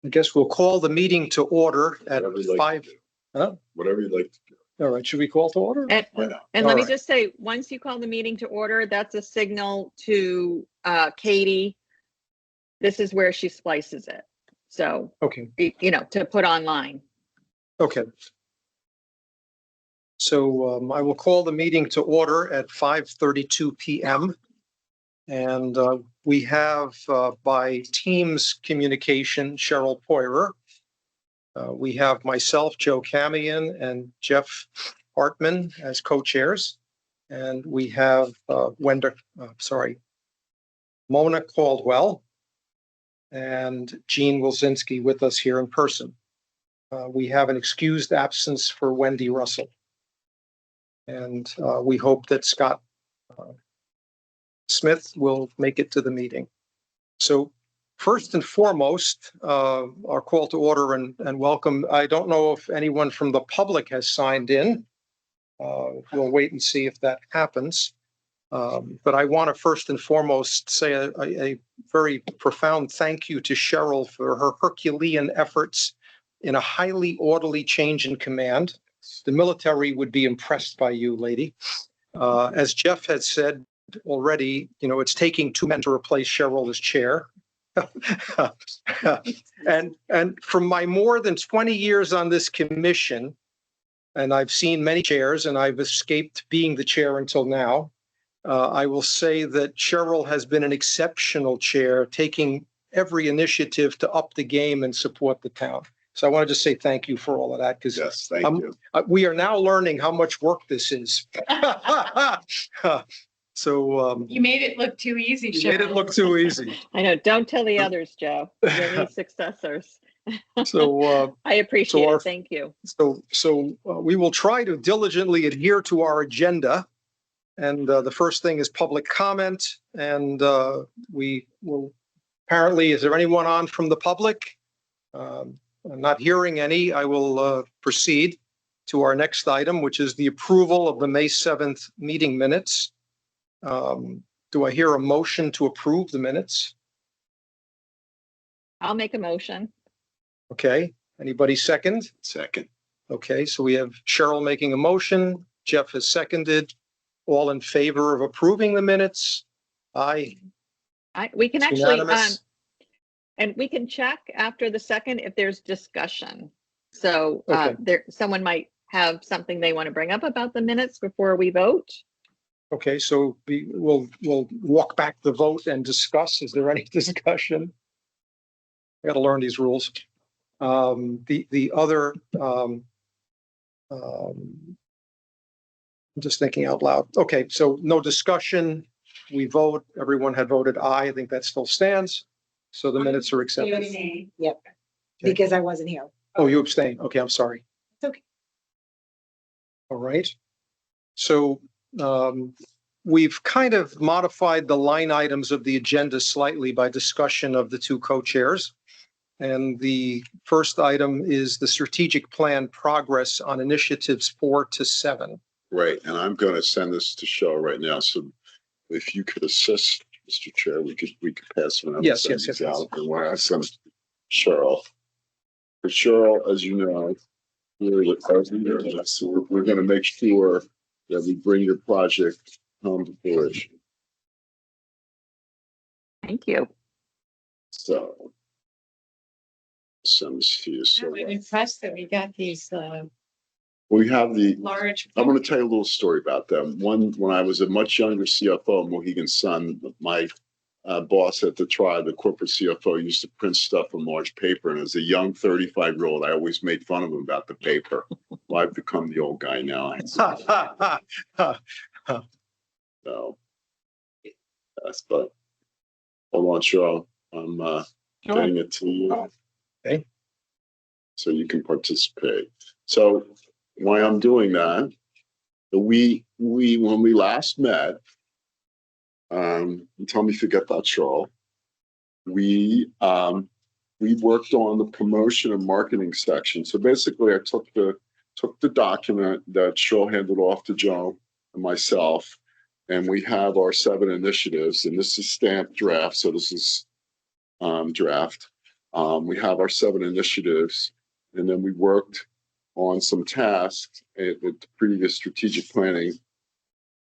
I guess we'll call the meeting to order at Whatever you'd like 5. Huh? Whatever you'd like to do. All right, should we call to order? And, Why not? and All let me right. just say, once you call the meeting to order, that's a signal to Katie. This is where she splices it. So, Okay, to put online. okay. So I will call the meeting to order at 5:32 p.m. And we have by Teams communication, Cheryl Poirer. We have myself, Joe Camion, and Jeff Hartman as co-chairs. And we have Mona Caldwell and Jean Wilczynski with us here in person. We have an excused absence for Wendy Russell. And we hope that Scott Smith will make it to the meeting. So first and foremost, our call to order and welcome. I don't know if anyone from the public has signed in. We'll wait and see if that happens. But I want to first and foremost say a very profound thank you to Cheryl for her Herculean efforts in a highly orderly change in command. The military would be impressed by you, lady. As Jeff had said already, it's taking 2 men to replace Cheryl as chair. and from my more than 20 years on this commission, and I've seen many chairs and I've escaped being the chair until now, I will say that Cheryl has been an exceptional chair, taking every initiative to up the game and support the town. So I want to just say thank you for all of that, because Yes, thank you. we are now learning how much work this is. So You made it look too easy, you made it Cheryl. look too easy. I know. Don't tell the others, Joe. You'll need successors. So I appreciate our- it. Thank you. So we will try to diligently adhere to our agenda. And the first thing is public comment. And we will apparently, is there anyone on from the public? I'm not hearing any. I will proceed to our next item, which is the approval of the May 7th meeting minutes. Do I hear a motion to approve the minutes? I'll make a motion. Okay. Anybody second? Second. Okay, so we have Cheryl making a motion. Jeff has seconded. All in favor of approving the minutes? Aye. We can It's actually, unanimous. and we can check after the second if there's discussion. So Okay. someone might have something they want to bring up about the minutes before we vote. Okay, so we'll walk back the vote and discuss. Is there any discussion? I got to learn these rules. The other, I'm just thinking out loud. Okay, so no discussion. We vote. Everyone had voted aye. I think that still stands. So the minutes are accepted. Yep, because I wasn't here. Oh, you abstain. Okay, I'm sorry. It's okay. All right. So we've kind of modified the line items of the agenda slightly by discussion of the two co-chairs. And the first item is the strategic plan progress on initiatives 4 to 7. Right, and I'm going to send this to Cheryl right now. So if you could assist, Mr. Chair, we could pass them out. Yes, send yes, these yes, yes. out. And when I send it to Cheryl, for Cheryl, as you know, we're the president, so we're going to make sure that we bring your project home to fruition. Thank you. So send this to you. So I'm impressed that we got these we have the. large. I'm going to tell you a little story about them. One, when I was a much younger CFO, Mohegan Sun, my boss at the tribe, the corporate CFO, used to print stuff on large paper. And as a young 35-year-old, I always made fun of him about the paper. Well, I've become the old guy now. So, yes, but hold on, Cheryl. I'm getting it to you. Okay. So you can participate. So why I'm doing that, we when we last met, tell me if you get that, Cheryl. We worked on the promotion and marketing section. So basically, I took the document that Cheryl handed off to Joe and myself, and we have our 7 initiatives. And this is stamped draft. So this is draft. We have our 7 initiatives, and then we worked on some tasks at the previous strategic planning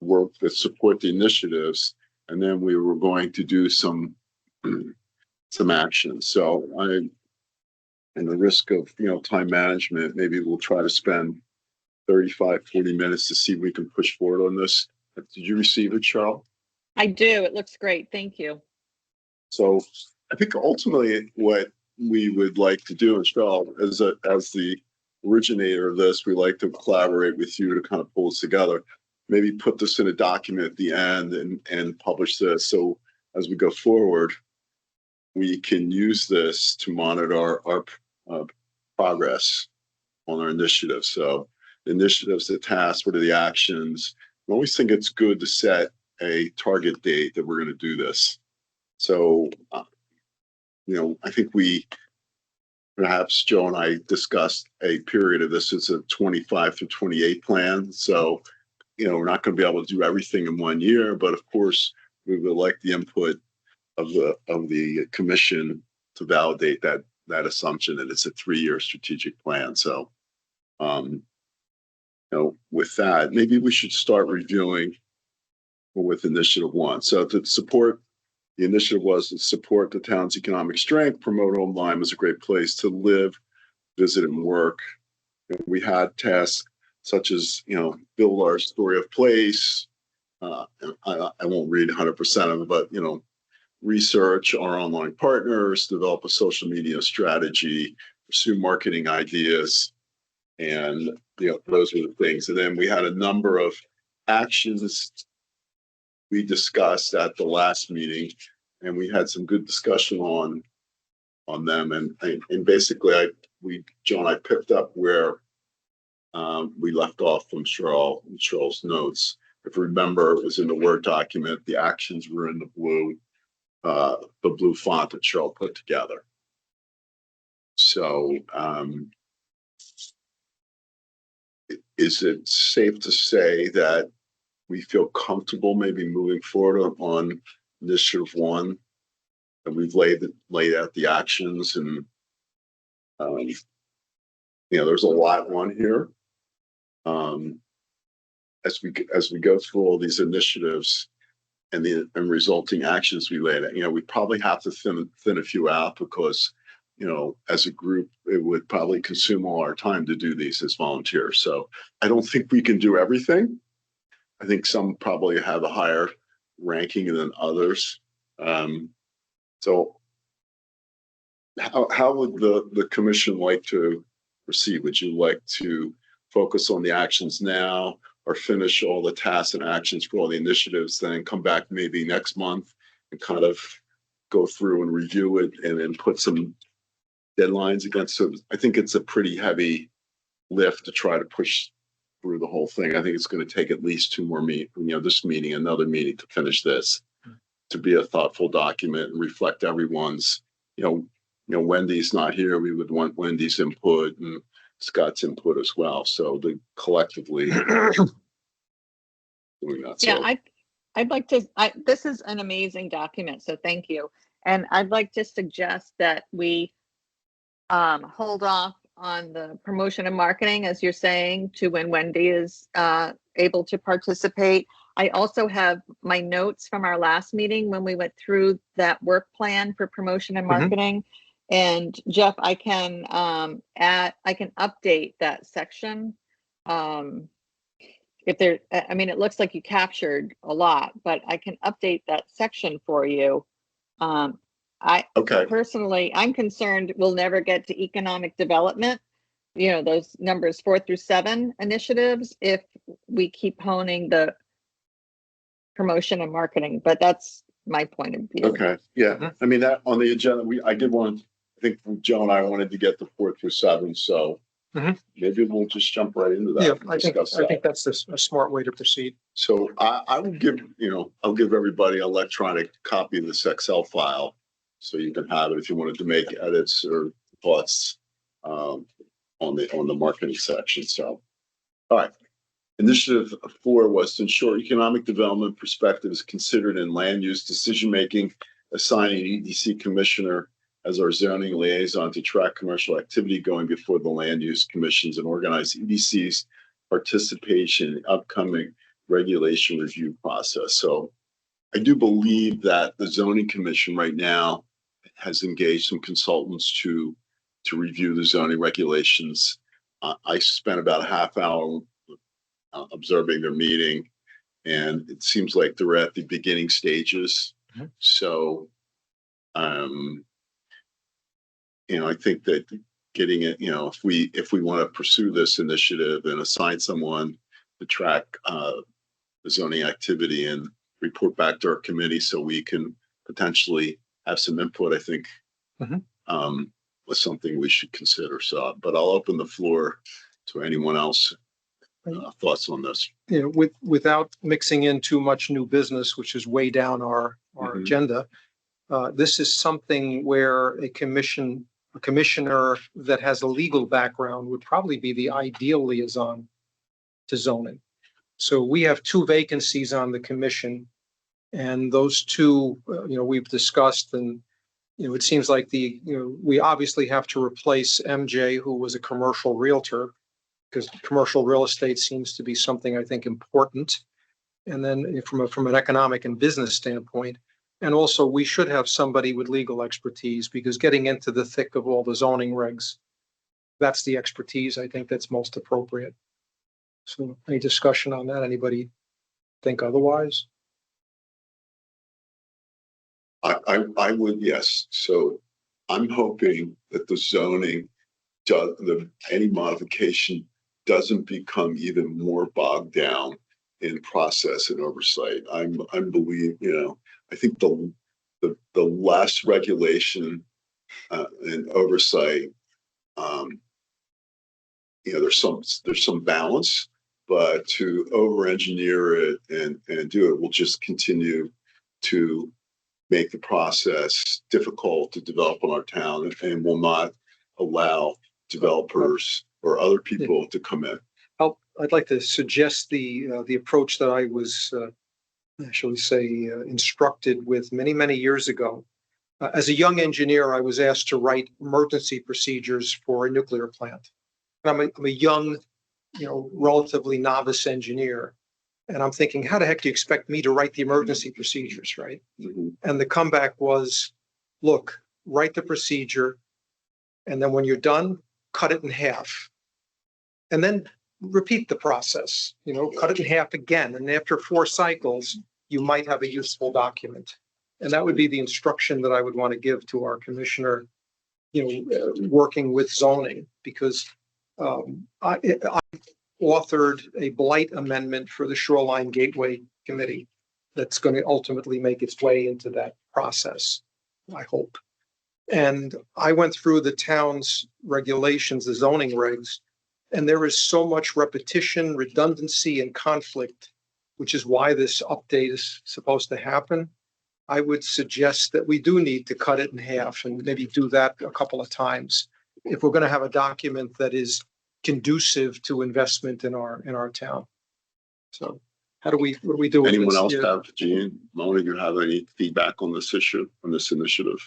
work that support the initiatives, and then we were going to do some action. So and the risk of, time management, maybe we'll try to spend 35, 40 minutes to see if we can push forward on this. Did you receive it, Cheryl? I do. It looks great. Thank you. So I think ultimately what we would like to do, and Cheryl, as the originator of this, we like to collaborate with you to kind of pull this together. Maybe put this in a document at the end and publish this. So as we go forward, we can use this to monitor our progress on our initiatives. So the initiatives, the tasks, what are the actions? I always think it's good to set a target date that we're going to do this. So, I think perhaps Joe and I discussed a period of this as a 25 through 28 plan. So, we're not going to be able to do everything in 1 year, but of course, we would like the input of the commission to validate that assumption that it's a 3-year strategic plan. So, with that, maybe we should start reviewing with initiative 1. So to support, the initiative was to support the town's economic strength, promote Old Lyme as a great place to live, visit, and work. And we had tasks such as, build our story of place. And I won't read 100% of it, but, research our online partners, develop a social media strategy, pursue marketing ideas. And, those were the things. And then we had a number of actions we discussed at the last meeting, and we had some good discussion on them. And basically, Joe and I picked up where we left off from Cheryl's notes. If you remember, it was in the Word document. The actions were in the blue font that Cheryl put together. So, is it safe to say that we feel comfortable maybe moving forward on initiative 1, and we've laid out the actions, and there's a lot on here. As we go through all these initiatives and resulting actions we laid out, we probably have to thin a few out because, as a group, it would probably consume all our time to do these as volunteers. So I don't think we can do everything. I think some probably have a higher ranking than others. So how would the commission like to proceed? Would you like to focus on the actions now, or finish all the tasks and actions for all the initiatives, then come back maybe next month and kind of go through and review it and then put some deadlines against it? I think it's a pretty heavy lift to try to push through the whole thing. I think it's going to take at least 2 more this meeting, another meeting to finish this, to be a thoughtful document and reflect everyone's, Wendy's not here. We would want Wendy's input and Scott's input as well. So they collectively doing that. Yeah, So, I'd like to, this is an amazing document, so thank you. And I'd like to suggest that we hold off on the promotion and marketing, as you're saying, to when Wendy is able to participate. I also have my notes from our last meeting when we went through that work plan for promotion and marketing. And Jeff, I can update that section. If there, it looks like you captured a lot, but I can update that section for you. Personally, I'm concerned we'll never get to economic development, those numbers 4 through 7 initiatives, if we keep honing the promotion and marketing, but that's my point of view. Okay. Yeah. That on the agenda, I think Joe and I wanted to get the 4 through 7. So maybe we'll just jump right into that. Yeah, I think that's a smart way to proceed. So I will give, I'll give everybody an electronic copy of this Excel file, so you can have it if you wanted to make edits or thoughts on the marketing section. So, all right. Initiative 4 was to ensure economic development perspective is considered in land use decision-making, assigning an EDC commissioner as our zoning liaison to track commercial activity going before the land use commissions and organize EDC's participation in the upcoming regulation review process. So I do believe that the zoning commission right now has engaged some consultants to review the zoning regulations. I spent about a half hour observing their meeting, and it seems like they're at the beginning stages. Mhm. So, I think that getting it, if we want to pursue this initiative and assign someone to track the zoning activity and report back to our committee so we can potentially have some input, I think Mhm. was something we should consider. So, but I'll open the floor to anyone else. Thoughts on this? Without mixing in too much new business, which is way down our Mhm. agenda, this is something where a commissioner that has a legal background would probably be the ideal liaison to zoning. So we have two vacancies on the commission, and those two, we've discussed, and it seems like we obviously have to replace MJ, who was a commercial realtor, because commercial real estate seems to be something I think important. And then from an economic and business standpoint, and also we should have somebody with legal expertise, because getting into the thick of all the zoning regs, that's the expertise I think that's most appropriate. So any discussion on that? Anybody think otherwise? I would, yes. So I'm hoping that the zoning any modification doesn't become even more bogged down in process and oversight. I think the less regulation and oversight, there's some balance, but to over engineer it and do it will just continue to make the process difficult to develop in our town and will not allow developers or other people to come in. I'd like to suggest the approach that I was, instructed with many years ago. As a young engineer, I was asked to write emergency procedures for a nuclear plant. I'm a young, relatively novice engineer. And I'm thinking, how the heck do you expect me to write the emergency procedures, right? Mm-hmm. And the comeback was, look, write the procedure, and then when you're done, cut it in half. And then repeat the process, cut it in half again. And after 4 cycles, you might have a useful document. And that would be the instruction that I would want to give to our commissioner, working with zoning, because I authored a blight amendment for the Shoreline Gateway Committee that's going to ultimately make its way into that process, I hope. And I went through the town's regulations, the zoning regs, and there is so much repetition, redundancy, and conflict, which is why this update is supposed to happen. I would suggest that we do need to cut it in half and maybe do that a couple of times if we're going to have a document that is conducive to investment in our town. So what do we do with Anyone this? else have, Jean, Mona, you have any feedback on this issue, on this initiative?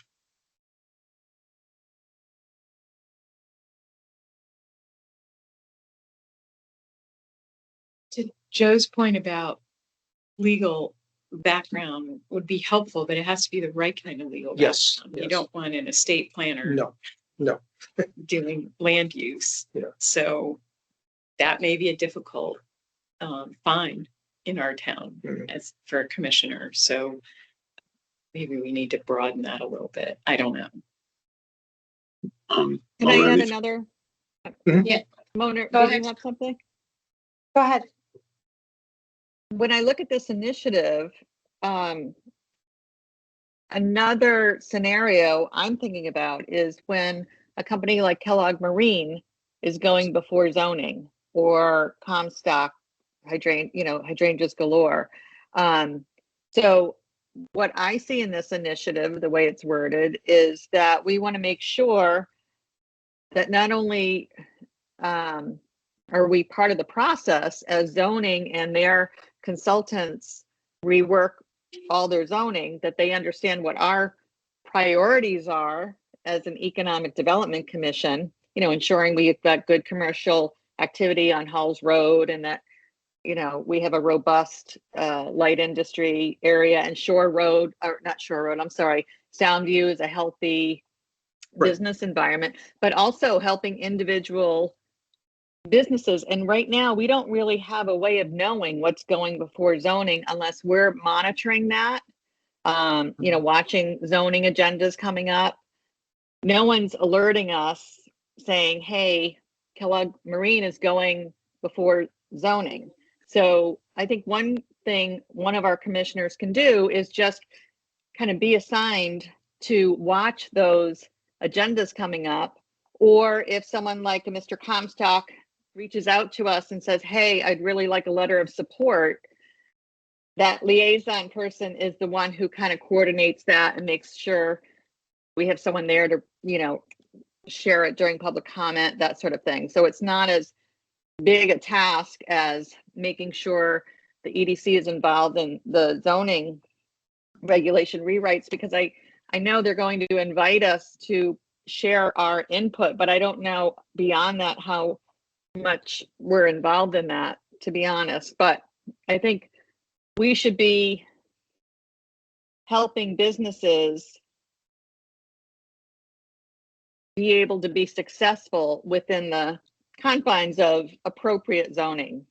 To Joe's point about legal background would be helpful, but it has to be the right kind of legal Yes, background. You yes. don't want an estate planner No. doing land use. Yeah. So that may be a difficult find in our town as for a commissioner. So maybe we need to broaden that a little bit. I don't know. Can I Mona, add any- another? Mhm. Yeah. Mona, Go did ahead. you have something? Go ahead. When I look at this initiative, another scenario I'm thinking about is when a company like Kellogg Marine is going before zoning, or Comstock hydrangeas galore. So what I see in this initiative, the way it's worded, is that we want to make sure that not only are we part of the process as zoning and their consultants rework all their zoning, that they understand what our priorities are as an economic development commission, you know, ensuring we've got good commercial activity on Halls Road and that, you know, we have a robust light industry area, and Shore Road, or not Shore Road, I'm sorry, Soundview is a healthy Right. business environment, but also helping individual businesses. And right now, we don't really have a way of knowing what's going before zoning unless we're monitoring that. You know, watching zoning agendas coming up. No one's alerting us saying, hey, Kellogg Marine is going before zoning. So I think one thing one of our commissioners can do is just kind of be assigned to watch those agendas coming up. Or if someone like a Mr. Comstock reaches out to us and says, hey, I'd really like a letter of support, that liaison person is the one who kind of coordinates that and makes sure we have someone there to, you know, share it during public comment, that sort of thing. So it's not as big a task as making sure the EDC is involved in the zoning regulation rewrites, because I know they're going to invite us to share our input, but I don't know beyond that how much we're involved in that, to be honest. But I think we should be helping businesses be able to be successful within the confines of appropriate zoning.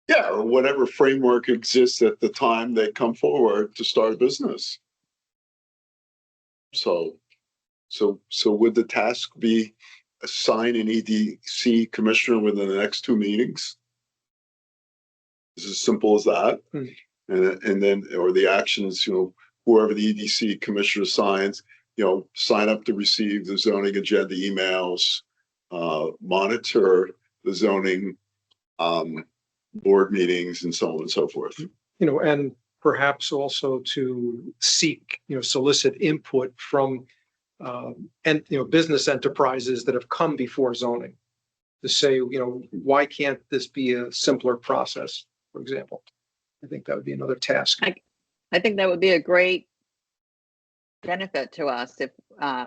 Yeah, or whatever framework exists at the time they come forward to start a business. So would the task be assign an EDC commissioner within the next 2 meetings? It's as simple as that. And then, or the actions, you know, whoever the EDC commissioner signs, you know, sign up to receive the zoning agenda emails, monitor the zoning board meetings, and so on and so forth. You know, and perhaps also to seek, you know, solicit input from and, you know, business enterprises that have come before zoning to say, you know, why can't this be a simpler process, for example? I think that would be another task. I think that would be a great benefit to us if,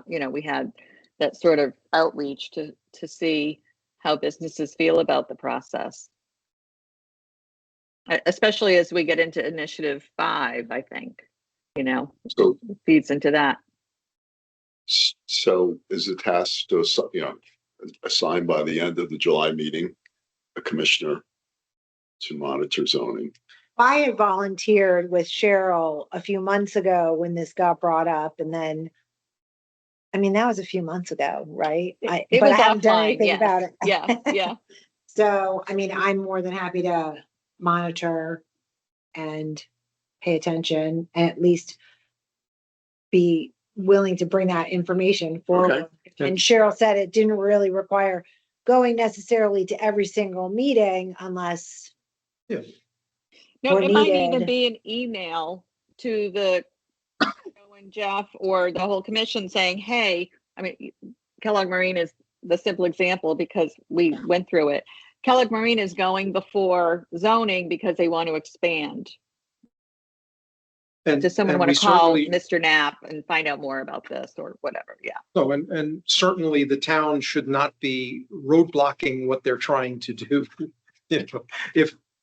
you know, we had that sort of outreach to see how businesses feel about the process. Especially as we get into initiative 5, I think, you know, So, feeds into that. so is the task to, you know, assigned by the end of the July meeting, a commissioner to monitor zoning? I had volunteered with Cheryl a few months ago when this got brought up, and then, I mean, that was a few months ago, right? It But was I haven't done offline, anything yes. about it. Yeah. So, I mean, I'm more than happy to monitor and pay attention and at least be willing to bring that information forward. Okay. And Cheryl said it didn't really require going necessarily to every single meeting unless No, or it might needed. even be an email to the Joe and Jeff or the whole commission saying, hey, I mean, Kellogg Marine is the simple example because we went through it. Kellogg Marine is going before zoning because they want to expand. And Does someone and want we to call certainly- Mr. Knapp and find out more about this or whatever? Yeah. No, and certainly the town should not be roadblocking what they're trying to do. You know,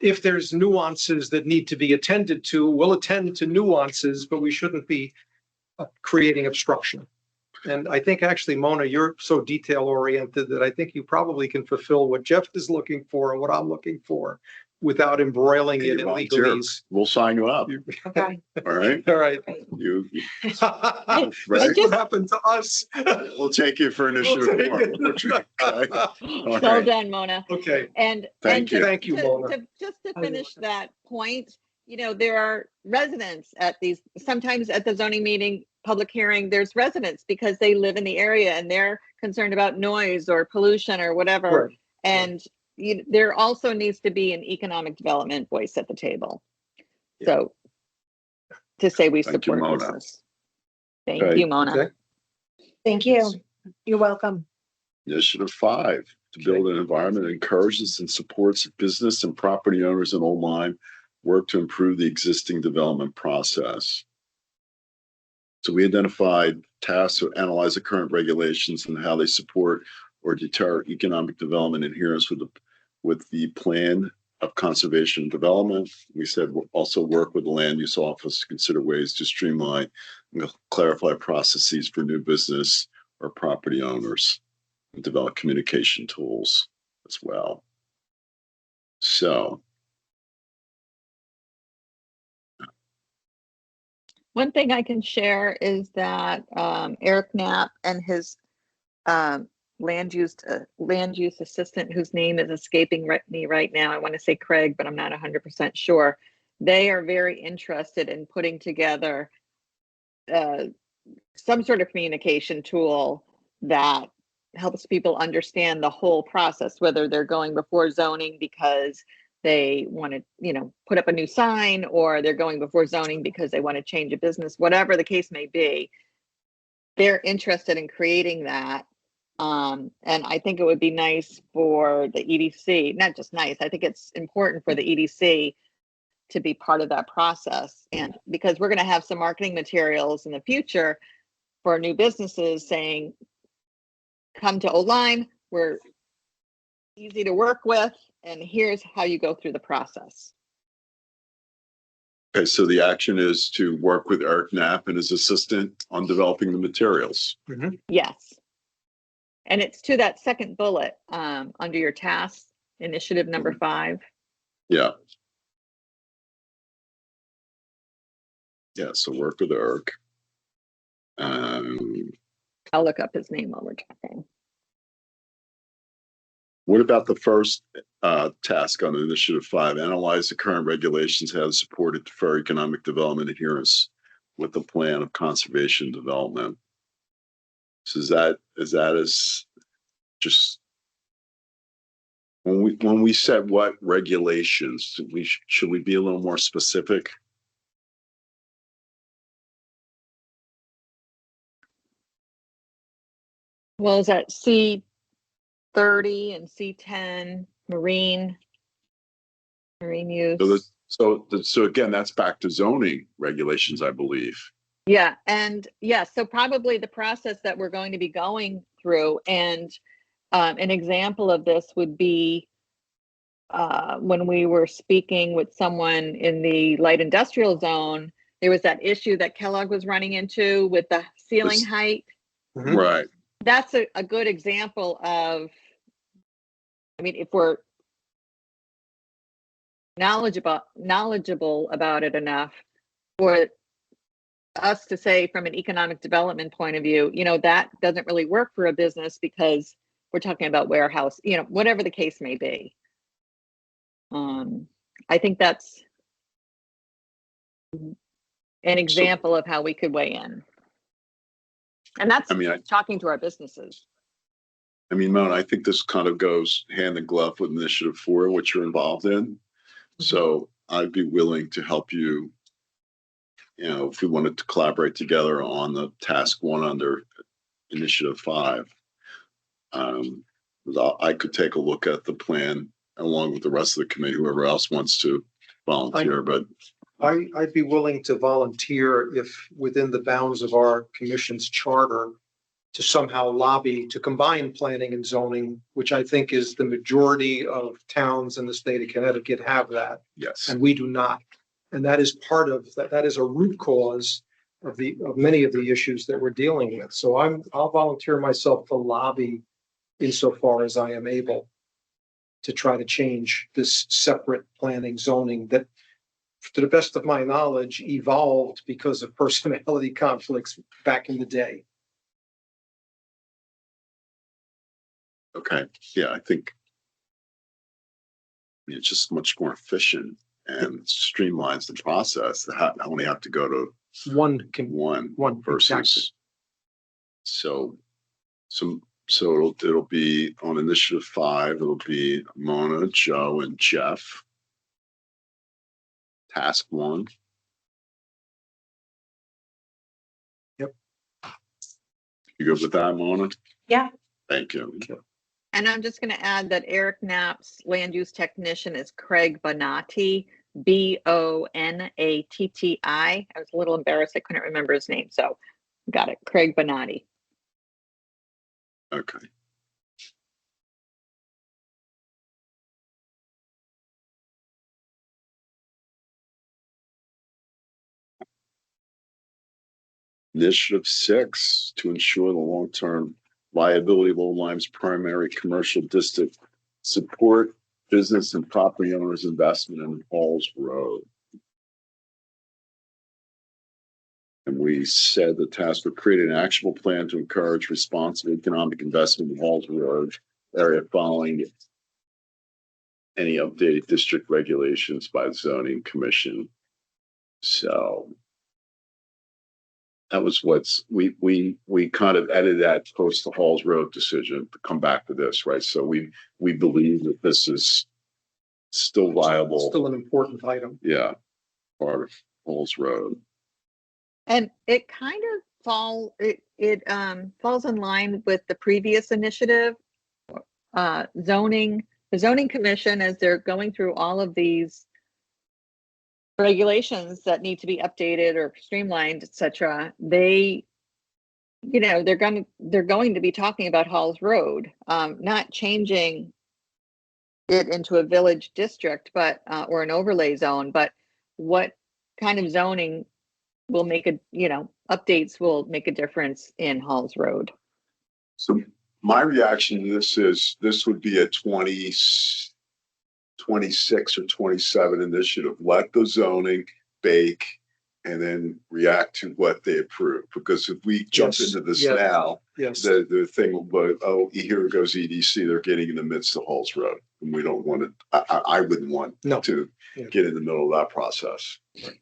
if there's nuances that need to be attended to, we'll attend to nuances, but we shouldn't be creating obstruction. And I think actually, Mona, you're so detail oriented that I think you probably can fulfill what Jeff is looking for and what I'm looking for without embroiling it in Volunteer. legalese. We'll sign you up. Okay. All right. All right. You, That's right? what happened to us. We'll take you for initiative We'll take 4. it. Okay. Well right. done, Mona. Okay, And Thank and you. Thank you, Mona. just to Oh, you're finish welcome. that point, you know, there are residents at these, sometimes at the zoning meeting, public hearing, there's residents because they live in the area and they're concerned about noise or pollution or whatever. Right. And there also needs to be an economic development voice at the table. Yeah. So to say we Thank you, support Mona. business. Thank Okay. you, Mona. Okay. Thank you. You're welcome. Initiative 5, to build an environment that encourages and supports business and property owners in Old Lyme work to improve the existing development process. So we identified tasks to analyze the current regulations and how they support or deter economic development adherence with the plan of conservation and development. We said we'll also work with the land use office to consider ways to streamline and clarify processes for new business or property owners and develop communication tools as well. So, One thing I can share is that Eric Knapp and his land use assistant, whose name is escaping me right now. I want to say Craig, but I'm not 100% sure. They are very interested in putting together some sort of communication tool that helps people understand the whole process, whether they're going before zoning because they want to, put up a new sign, or they're going before zoning because they want to change a business, whatever the case may be. They're interested in creating that. And I think it would be nice for the EDC, not just nice, I think it's important for the EDC to be part of that process. And because we're going to have some marketing materials in the future for new businesses saying, come to Oline, we're easy to work with, and here's how you go through the process. okay, so the action is to work with Eric Knapp and his assistant on developing the materials. Yes. And it's to that second bullet under your tasks, initiative number 5. Yeah. Yeah, so work with Eric. I'll look up his name while we're talking. What about the first task on initiative 5? Analyze the current regulations, how to support it for economic development adherence with the plan of conservation and development. So is that as just when we said what regulations, should we be a little more specific? Well, is that C30 and C10 marine use? So again, that's back to zoning regulations, I believe. Yeah, and so probably the process that we're going to be going through, and an example of this would be when we were speaking with someone in the light industrial zone, there was that issue that Kellogg was running into with the ceiling height. Right. That's a good example of, if we're knowledgeable about it enough for us to say from an economic development point of view, that doesn't really work for a business because we're talking about warehouse, whatever the case may be. I think that's an example of how we could weigh in. And that's talking to our businesses. Mona, I think this kind of goes hand in glove with initiative 4, which you're involved in. So I'd be willing to help you, if we wanted to collaborate together on the task 1 under initiative 5. I could take a look at the plan along with the rest of the committee, whoever else wants to volunteer, but I'd be willing to volunteer if within the bounds of our commission's charter to somehow lobby to combine planning and zoning, which I think is the majority of towns in the state of Connecticut have that. yes. And we do not. And that is part of that. That is a root cause of many of the issues that we're dealing with. So I'll volunteer myself to lobby insofar as I am able to try to change this separate planning zoning that, to the best of my knowledge, evolved because of personality conflicts back in the day. Okay. Yeah, I think it's just much more efficient and streamlines the process. I only have to go to One versus. exactly. So it'll be on initiative 5. It'll be Mona, Joe, and Jeff. Task 1. Yep. You good with that, Mona? Yeah. Thank you. And I'm just going to add that Eric Knapp's land use technician is Craig Bonatti, Bonatti. I was a little embarrassed. I couldn't remember his name. So got it. Craig Bonatti. Okay. Initiative 6, to ensure the long-term viability of Old Lyme's primary commercial district, support business and property owners' investment in Halls Road. And we said the task would create an actionable plan to encourage responsible economic investment in Halls Road area following any updated district regulations by the zoning commission. So that was what's we kind of edited that post the Halls Road decision to come back to this, right? So we believe that this is still viable. Still an important item. Yeah, part of Halls Road. And it kind of falls in line with the previous initiative. The zoning commission, as they're going through all of these regulations that need to be updated or streamlined, etc., they're going to be talking about Halls Road, not changing it into a village district, but or an overlay zone, but what kind of zoning will make updates will make a difference in Halls Road. So my reaction to this is this would be a 26 or 27 initiative. Let the zoning bake and then react to what they approve. Because if we jump Yes, into this yes, now, Yes. the thing will be, oh, here goes EDC. They're getting in the midst of Halls Road. And we don't want to, I wouldn't want No. to Yeah. get in the middle of that process. Right.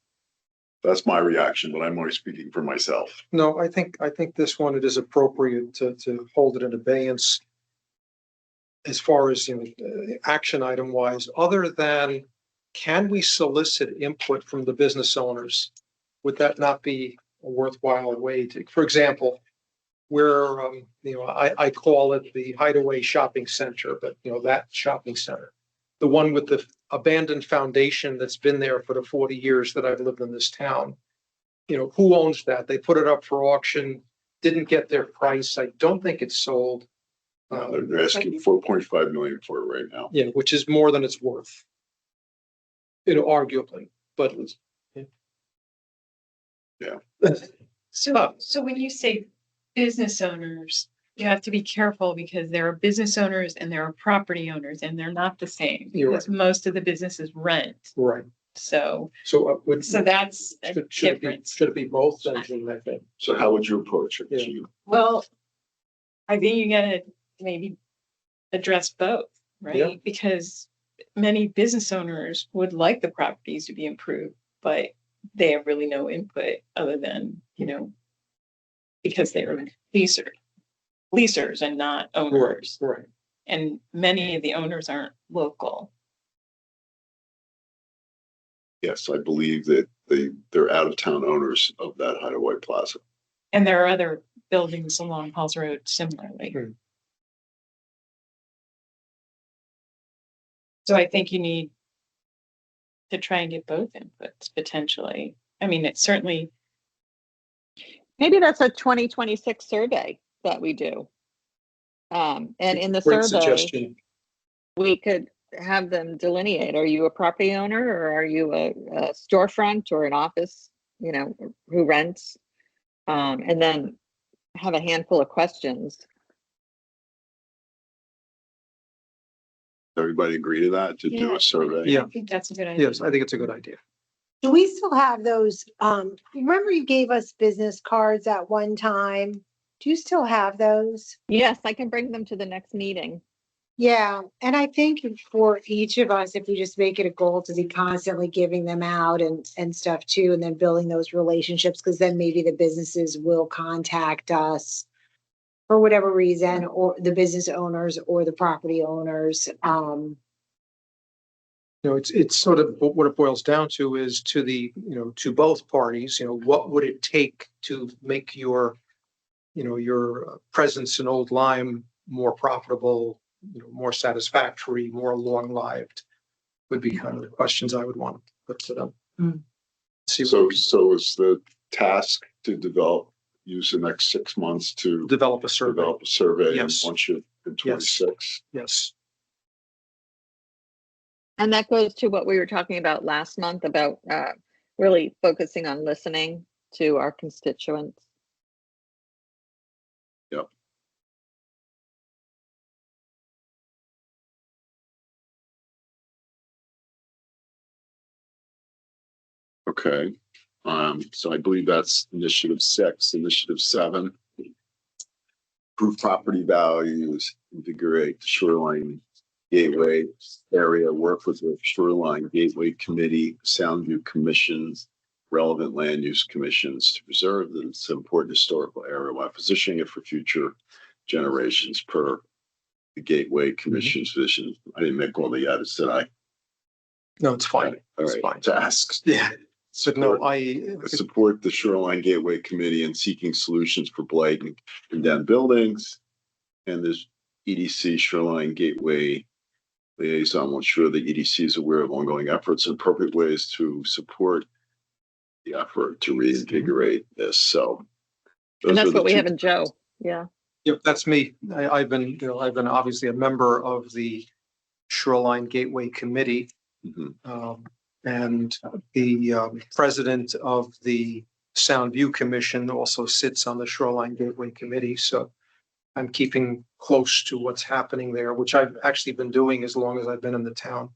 That's my reaction, but I'm only speaking for myself. No, I think this one, it is appropriate to hold it in abeyance as far as, action item wise, other than can we solicit input from the business owners? Would that not be a worthwhile way to, for example, where, I call it the Hideaway Shopping Center, but that shopping center, the one with the abandoned foundation that's been there for the 40 years that I've lived in this town. Who owns that? They put it up for auction, didn't get their price. I don't think it's sold. They're asking 4.5 million for it right now. Yeah, which is more than it's worth. Arguably, but Yeah. So when you say business owners, you have to be careful because there are business owners and there are property owners and they're not the same. You're Because most of the businesses rent. right. So So that's a difference. should it be both then, Jean, I think? So how would you approach it, Yeah. Gene? Well, I think you gotta maybe address both, right? Yeah. Because many business owners would like the properties to be improved, but they have really no input other than, because they're leasers and not owners. Right. And many of the owners aren't local. Yes, I believe that they're out of town owners of that Hideaway Plaza. And there are other buildings along Halls Road similarly. Hmm. So I think you need to try and get both inputs potentially. I mean, it's certainly, Maybe that's a 2026 survey that we do. And in the Great survey, suggestion. we could have them delineate, are you a property owner or are you a storefront or an office, who rents? And then have a handful of questions. Everybody agree to that, to do Yeah. a survey? Yeah. I think that's a good idea. Yes, I think it's a good idea. Do we still have those, remember you gave us business cards at one time? Do you still have those? Yes, I can bring them to the next meeting. Yeah, and I think for each of us, if we just make it a goal to be constantly giving them out and stuff too, and then building those relationships, because then maybe the businesses will contact us for whatever reason, or the business owners or the property owners. It's sort of what it boils down to is to the, to both parties, what would it take to make your presence in Old Lyme more profitable, more satisfactory, more long-lived, would be kind of the questions I would want to put to them. Mm. See. So is the task to develop use the next 6 months to Develop a survey. develop a survey and Yes. launch it in 26. Yes. And that goes to what we were talking about last month about really focusing on listening to our constituents. Yep. Okay, so I believe that's initiative 6. Initiative 7. Improve property values, invigorate the shoreline gateway area, work with the shoreline gateway committee, Soundview commissions, relevant land use commissions to preserve this important historical area while positioning it for future generations per the gateway commission's vision. I didn't make all the edits, did I? No, it's fine. All It's right, fine. tasks. Yeah. But no, I, Support the Shoreline Gateway Committee in seeking solutions for blight and condemned buildings. And this EDC Shoreline Gateway Liaison will ensure the EDC is aware of ongoing efforts and appropriate ways to support the effort to reinvigorate this. So. And those that's are the what we two- have in Joe. Yeah. yep, that's me. I've been, I've been obviously a member of the Shoreline Gateway Committee. Mhm. And the president of the Soundview Commission also sits on the Shoreline Gateway Committee. So I'm keeping close to what's happening there, which I've actually been doing as long as I've been in the town,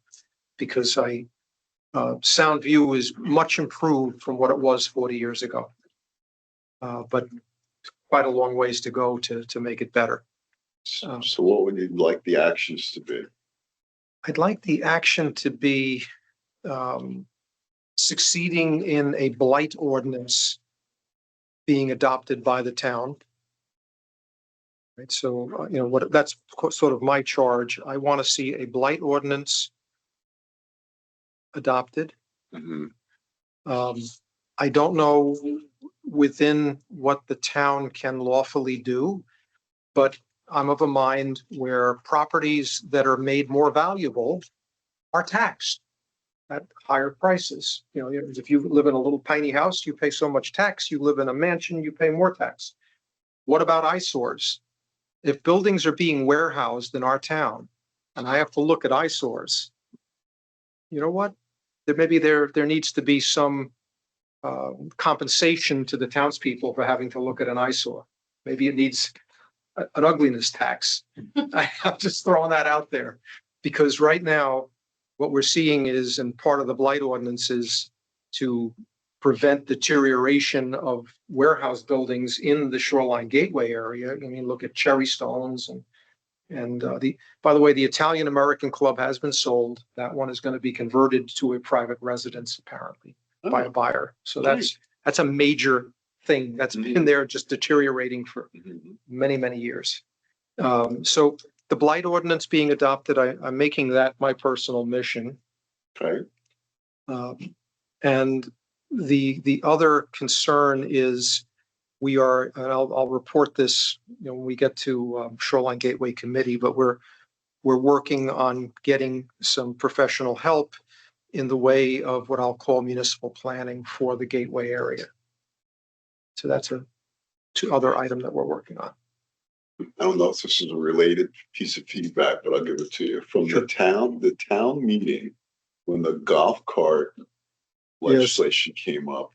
because Soundview is much improved from what it was 40 years ago. But quite a long ways to go to make it better. So what would you like the actions to be? I'd like the action to be succeeding in a blight ordinance being adopted by the town. Right, so, that's sort of my charge. I want to see a blight ordinance adopted. Mhm. I don't know within what the town can lawfully do, but I'm of a mind where properties that are made more valuable are taxed at higher prices. If you live in a little tiny house, you pay so much tax. You live in a mansion, you pay more tax. What about eyesores? If buildings are being warehoused in our town and I have to look at eyesores, you know what? There needs to be some compensation to the townspeople for having to look at an eyesore. Maybe it needs an ugliness tax. I'm just throwing that out there, because right now what we're seeing is, and part of the blight ordinance is to prevent deterioration of warehouse buildings in the Shoreline Gateway area. I mean, look at Cherry Stones and by the way, the Italian American Club has been sold. That one is going to be converted to a private residence apparently by a buyer. So that's a major thing that's been there just deteriorating for many, many years. So the blight ordinance being adopted, I'm making that my personal mission. Okay. And the other concern is and I'll report this, when we get to Shoreline Gateway Committee, but we're working on getting some professional help in the way of what I'll call municipal planning for the Gateway area. So that's two other item that we're working on. I don't know if this is a related piece of feedback, but I'll give it to you. From the town meeting, when the golf cart legislation came up,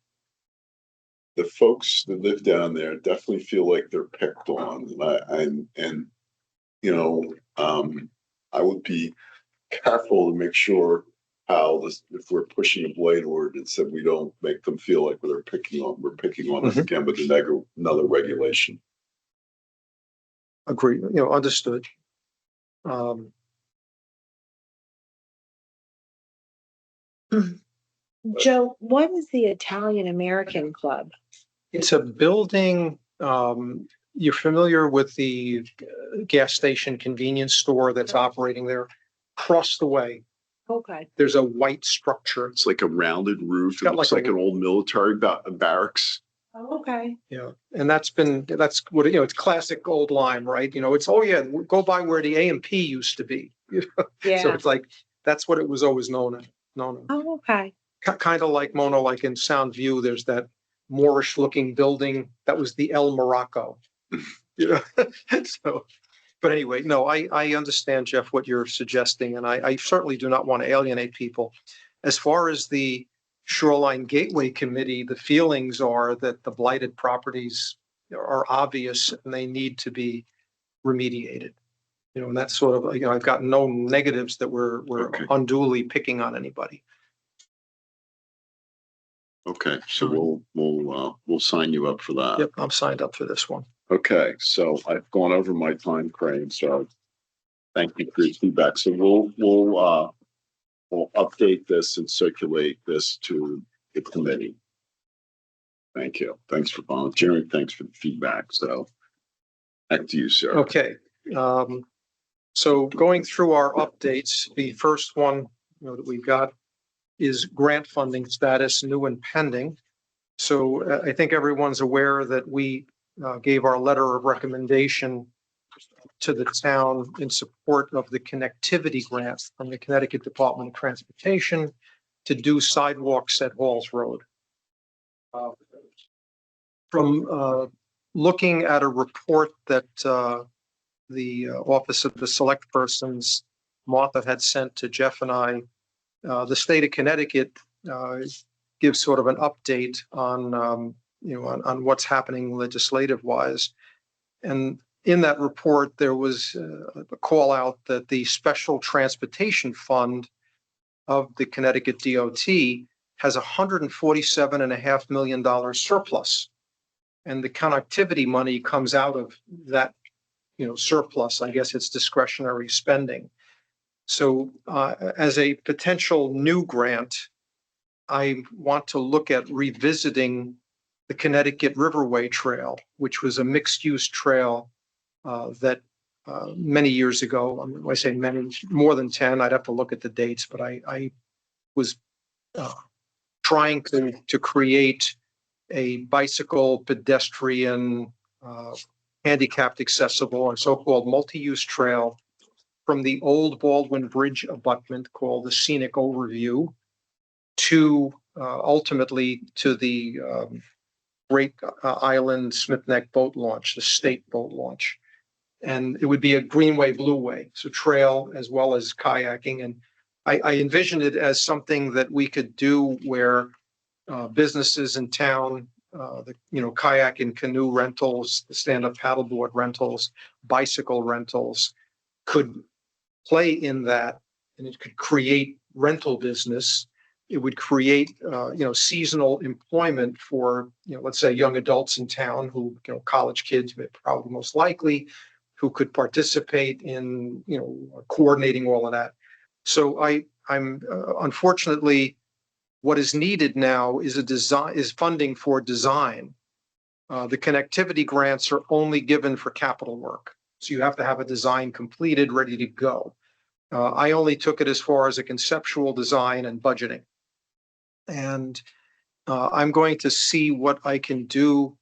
the folks that live down there definitely feel like they're picked on. I would be careful to make sure if we're pushing a blight ordinance, that we don't make them feel like we're picking on them again with another regulation. Agree, understood. Joe, what is the Italian American Club? It's a building, you're familiar with the gas station convenience store that's operating there? Across the way, Okay. there's a white structure. It's like a rounded roof. It got looks like like an old military barracks. Okay. Yeah, and that's what, it's classic Old Lyme, right? It's, go by where the A&P used to be. So Yeah. it's like, that's what it was always known as. Oh, okay. Kind of like Mono, like in Soundview, there's that Moorish looking building. That was the El Morocco. You know, so, but anyway, no, I understand, Jeff, what you're suggesting, and I certainly do not want to alienate people. As far as the Shoreline Gateway Committee, the feelings are that the blighted properties are obvious and they need to be remediated. You know, and that's sort of, I've got no negatives that we're Okay. unduly picking on anybody. Okay, so we'll sign you up for that. Yep, I'm signed up for this one. Okay, so I've gone over my time frame, so thank you for your feedback. So we'll update this and circulate this to the committee. Thank you. Thanks for volunteering. Thanks for the feedback. So back to you, sir. Okay. So going through our updates, the first one that we've got is grant funding status, new and pending. So I think everyone's aware that we gave our letter of recommendation to the town in support of the connectivity grant from the Connecticut Department of Transportation to do sidewalks at Halls Road. From looking at a report that the Office of the Select Persons, Martha, had sent to Jeff and I, the state of Connecticut gives sort of an update on on what's happening legislative wise. And in that report, there was a call out that the Special Transportation Fund of the Connecticut DOT has $147.5 million surplus. And the connectivity money comes out of that, surplus. I guess it's discretionary spending. So as a potential new grant, I want to look at revisiting the Connecticut Riverway Trail, which was a mixed-use trail that many years ago, when I say many, more than 10, I'd have to look at the dates, but I was trying to create a bicycle, pedestrian, handicapped accessible, and so-called multi-use trail from the old Baldwin Bridge abutment called the Scenic Overview to ultimately to the Great Island Smith Neck boat launch, the state boat launch. And it would be a greenway, blueway, so trail as well as kayaking. And I envisioned it as something that we could do where businesses in town, kayak and canoe rentals, stand-up paddleboard rentals, bicycle rentals could play in that, and it could create rental business. It would create, seasonal employment for, let's say young adults in town who, college kids, probably most likely, who could participate in, coordinating all of that. So I'm unfortunately, what is needed now is funding for design. The connectivity grants are only given for capital work. So you have to have a design completed, ready to go. I only took it as far as a conceptual design and budgeting. And I'm going to see what I can do,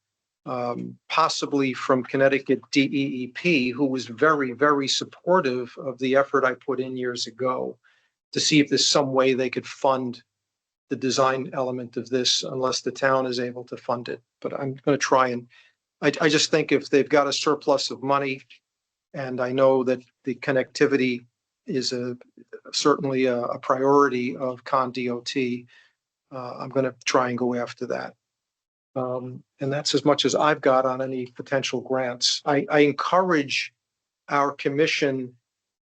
possibly from Connecticut DEEP, who was very, very supportive of the effort I put in years ago, to see if there's some way they could fund the design element of this, unless the town is able to fund it. But I'm going to try and I just think if they've got a surplus of money, and I know that the connectivity is certainly a priority of ConDOT, I'm going to try and go after that. And that's as much as I've got on any potential grants. I encourage our commission,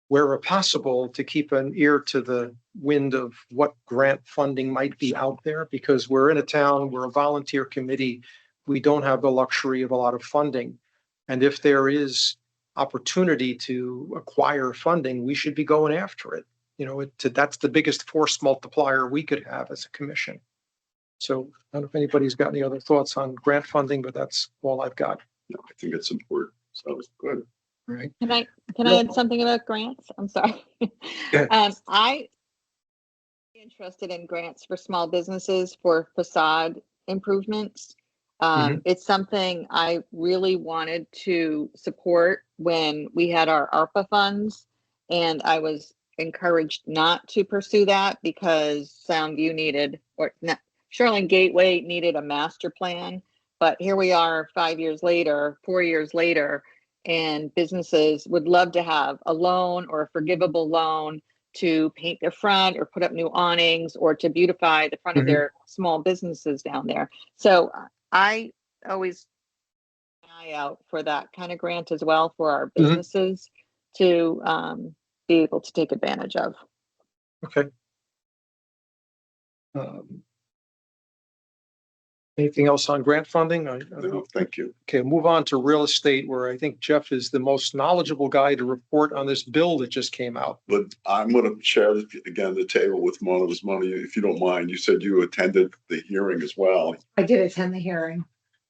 wherever possible, to keep an ear to the wind of what grant funding might be out there, because we're in a town, we're a volunteer committee. We don't have the luxury of a lot of funding. And if there is opportunity to acquire funding, we should be going after it. That's the biggest force multiplier we could have as a commission. So I don't know if anybody's got any other thoughts on grant funding, but that's all I've got. No, I think it's important. So good. Right. Can I add something about grants? I'm sorry. I interested in grants for small businesses for facade improvements. It's something I really wanted to support when we had our ARPA funds, and I was encouraged not to pursue that because Soundview needed, or not, Shoreline Gateway needed a master plan, but here we are 5 years later, 4 years later, and businesses would love to have a loan or a forgivable loan to paint their front or put up new awnings or to beautify the front of Mhm. their small businesses down there. So I always keep an eye out for that kind of grant as well for our Mhm. businesses to be able to take advantage of. Okay. Um, Anything else on grant funding? No, thank you. Okay, move on to real estate, where I think Jeff is the most knowledgeable guy to report on this bill that just came out. But I'm gonna share again the table with Mona's money, if you don't mind. You said you attended the hearing as well. I did attend the hearing.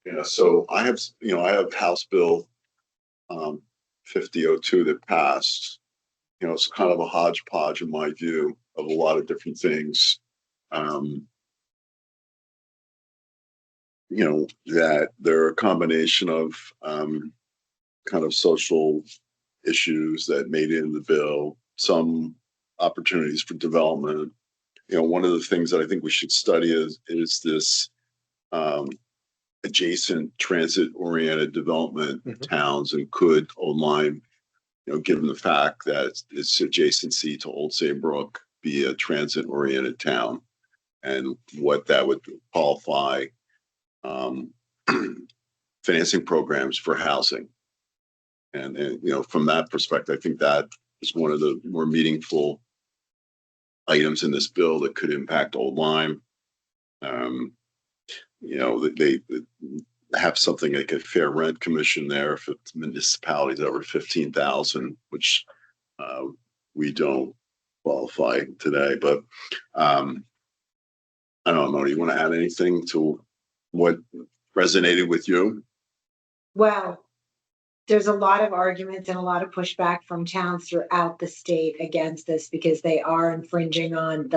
Yeah, so I have, I have House Bill 5002 that passed. It's kind of a hodgepodge in my view of a lot of different things. That they're a combination of kind of social issues that made it in the bill, some opportunities for development. One of the things that I think we should study is this adjacent transit-oriented development Mhm. towns, and could Old Lyme, given the fact that its adjacency to Old Saybrook, be a transit-oriented town, and what that would qualify financing programs for housing. And from that perspective, I think that is one of the more meaningful items in this bill that could impact Old Lyme. They have something like a fair rent commission there if it's municipalities over 15,000, which we don't qualify today. But I don't know, Mona, you want to add anything to what resonated with you? Well, there's a lot of arguments and a lot of pushback from towns throughout the state against this because they are infringing on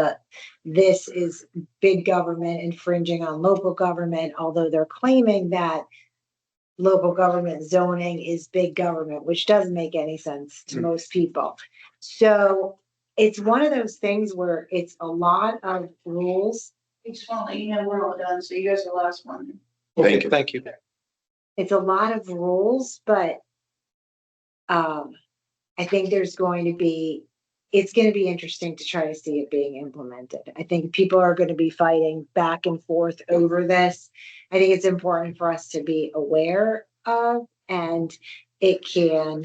this is big government infringing on local government, although they're claiming that local government zoning is big government, which doesn't make any sense to most people. So it's one of those things where it's a lot of rules. It's funny, we're all done, so you guys are the last one. Okay, you. thank you. It's a lot of rules, but I think it's going to be interesting to try to see it being implemented. I think people are going to be fighting back and forth over this. I think it's important for us to be aware of, and it can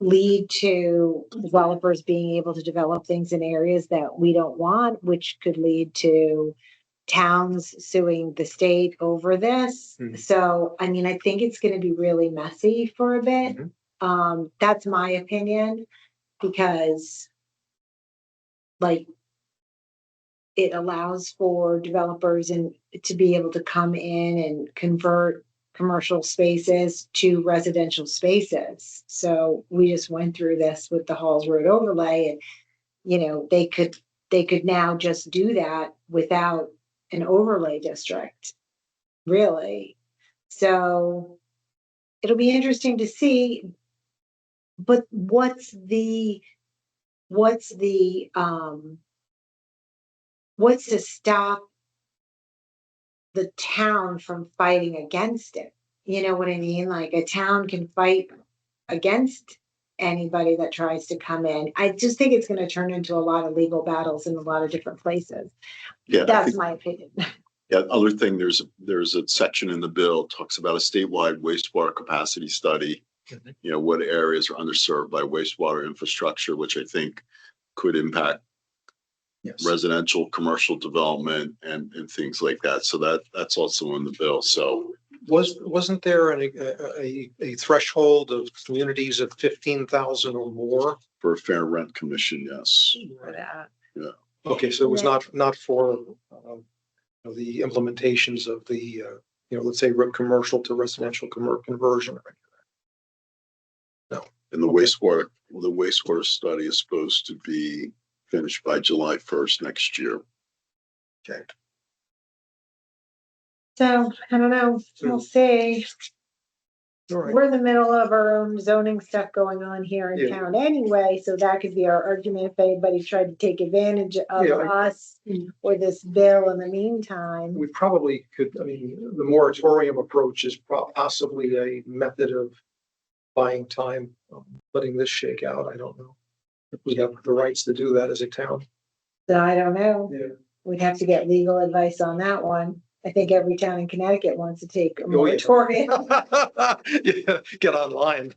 lead to developers being able to develop things in areas that we don't want, which could lead to towns suing the state over this. Mhm. So, I mean, I think it's going to be really messy for a bit. That's my opinion, because like it allows for developers and to be able to come in and convert commercial spaces to residential spaces. So we just went through this with the Halls Road overlay, and they could now just do that without an overlay district, really. So it'll be interesting to see. But what's to stop the town from fighting against it? You know what I mean? Like a town can fight against anybody that tries to come in. I just think it's going to turn into a lot of legal battles in a lot of different places. Yeah, That's my opinion. Yeah, other thing, there's a section in the bill talks about a statewide wastewater capacity study. Mhm. What areas are underserved by wastewater infrastructure, which I think could impact Yes. residential, commercial development, and things like that. So that's also in the bill. So Wasn't there a threshold of communities of 15,000 or more? for a fair rent commission, yes. For that. Okay, so it was not for the implementations of the let's say commercial to residential conversion. And the wastewater study is supposed to be finished by July 1st next year. Okay. So I don't know. We'll see. All right. we're in the middle of our own zoning stuff going on here in Yeah. town anyway, so that could be our argument if anybody tried to take advantage of Yeah, us or this bill in the meantime. We probably could, I mean, the moratorium approach is possibly a method of buying time, letting this shake out. I don't know if we have the rights to do that as a town. So I don't know. Yeah. We'd have to get legal advice on that one. I think every town in Connecticut wants to take a Oh, yeah. moratorium. Yeah, get online.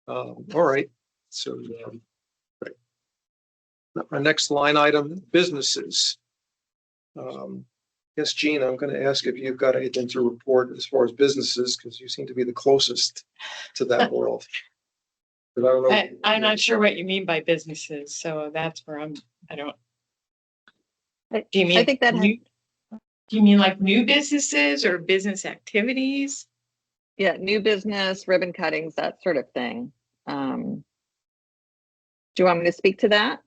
All right, so, right. Our next line item, businesses. Yes, Gene, I'm gonna ask if you've got anything to report as far as businesses, because you seem to be the closest to that world. But I don't know. I'm not sure what you mean by businesses, so that's where I don't. Do you mean? I think that Do you mean like new businesses or business activities? Yeah, new business, ribbon cuttings, that sort of thing. Do you want me to speak to that?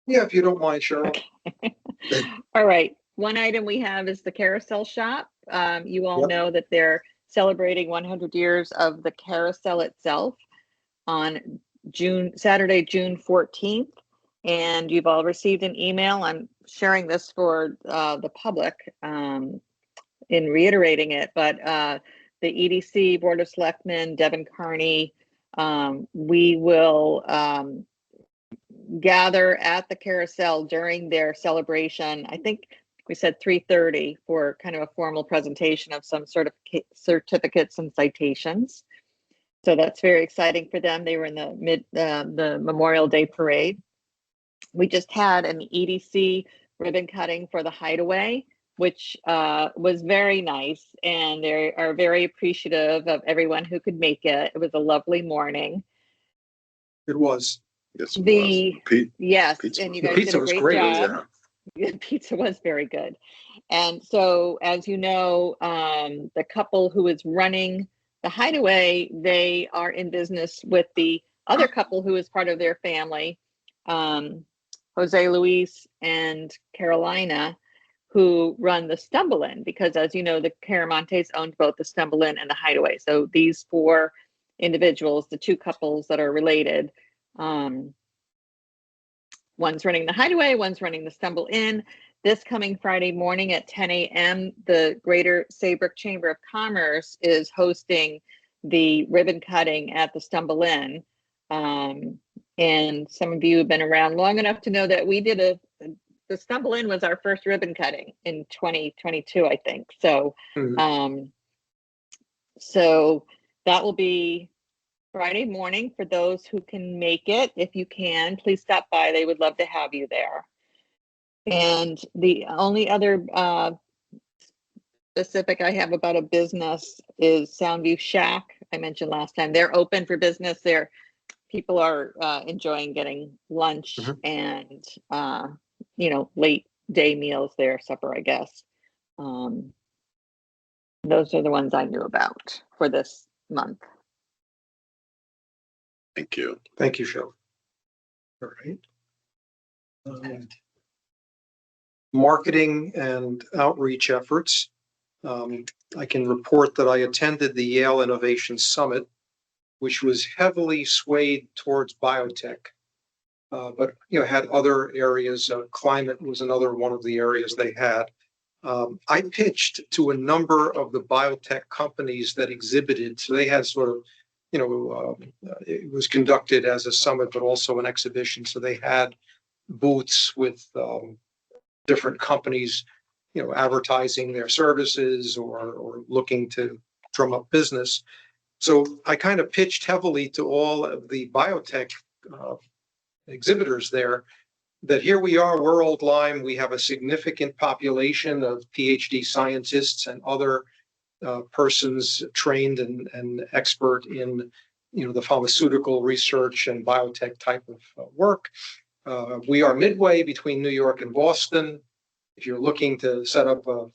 Yeah, if you don't mind, Cheryl. All right. One item we have is the Carousel Shop. You all Yep. know that they're celebrating 100 years of the carousel itself on Saturday, June 14th. And you've all received an email. I'm sharing this for the public in reiterating it, but the EDC, Board of Selectmen, Devin Carney, we will gather at the carousel during their celebration. I think we said 3:30 for kind of a formal presentation of some sort of certificates and citations. So that's very exciting for them. They were in the Memorial Day parade. We just had an EDC ribbon cutting for the Hideaway, which was very nice, and they are very appreciative of everyone who could make it. It was a lovely morning. It was. Yes, it The- was. Pete, Yes, Pizza and was you good. guys Pizza did a was great great, job. The pizza was very good. And so, as you know, the couple who is running the Hideaway, they are in business with the other couple who is part of their family, Jose Luis and Carolina, who run the Stumble Inn, because as you know, the Caramontes owned both the Stumble Inn and the Hideaway. So these four individuals, the two couples that are related, one's running the Hideaway, one's running the Stumble Inn. This coming Friday morning at 10 a.m., the Greater Saybrook Chamber of Commerce is hosting the ribbon cutting at the Stumble Inn. And some of you have been around long enough to know that we did the Stumble Inn was our first ribbon cutting in 2022, I think. So, so that will be Friday morning for those who can make it. If you can, please stop by. They would love to have you there. And the only other specific I have about a business is Soundview Shack. I mentioned last time they're open for business. People are enjoying getting lunch and late day meals there, supper, I guess. Those are the ones I knew about for this month. thank you. Thank you, Cheryl. All right. Marketing and outreach efforts. I can report that I attended the Yale Innovation Summit, which was heavily swayed towards biotech, but had other areas. Climate was another one of the areas they had. I pitched to a number of the biotech companies that exhibited, so they had sort of, it was conducted as a summit, but also an exhibition. So they had booths with different companies, advertising their services or looking to drum up business. So I kind of pitched heavily to all of the biotech exhibitors there that here we are, we're Old Lyme. We have a significant population of PhD scientists and other persons trained and expert in, the pharmaceutical research and biotech type of work. We are midway between New York and Boston. If you're looking to set up an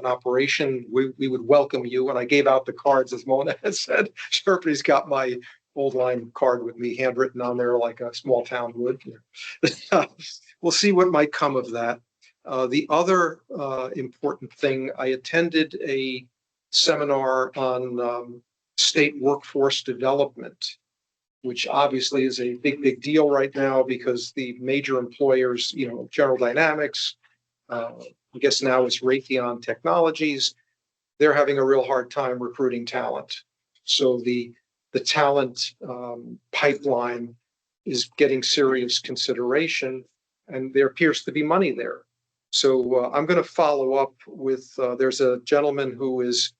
operation, we would welcome you. And I gave out the cards, as Mona has said. Sherpy's got my Old Lyme card with me, handwritten on there like a small town would. We'll see what might come of that. The other important thing, I attended a seminar on state workforce development, which obviously is a big deal right now because the major employers, General Dynamics, I guess now it's Raytheon Technologies, they're having a real hard time recruiting talent. So the talent pipeline is getting serious consideration, and there appears to be money there. So I'm going to follow up with, there's a gentleman who is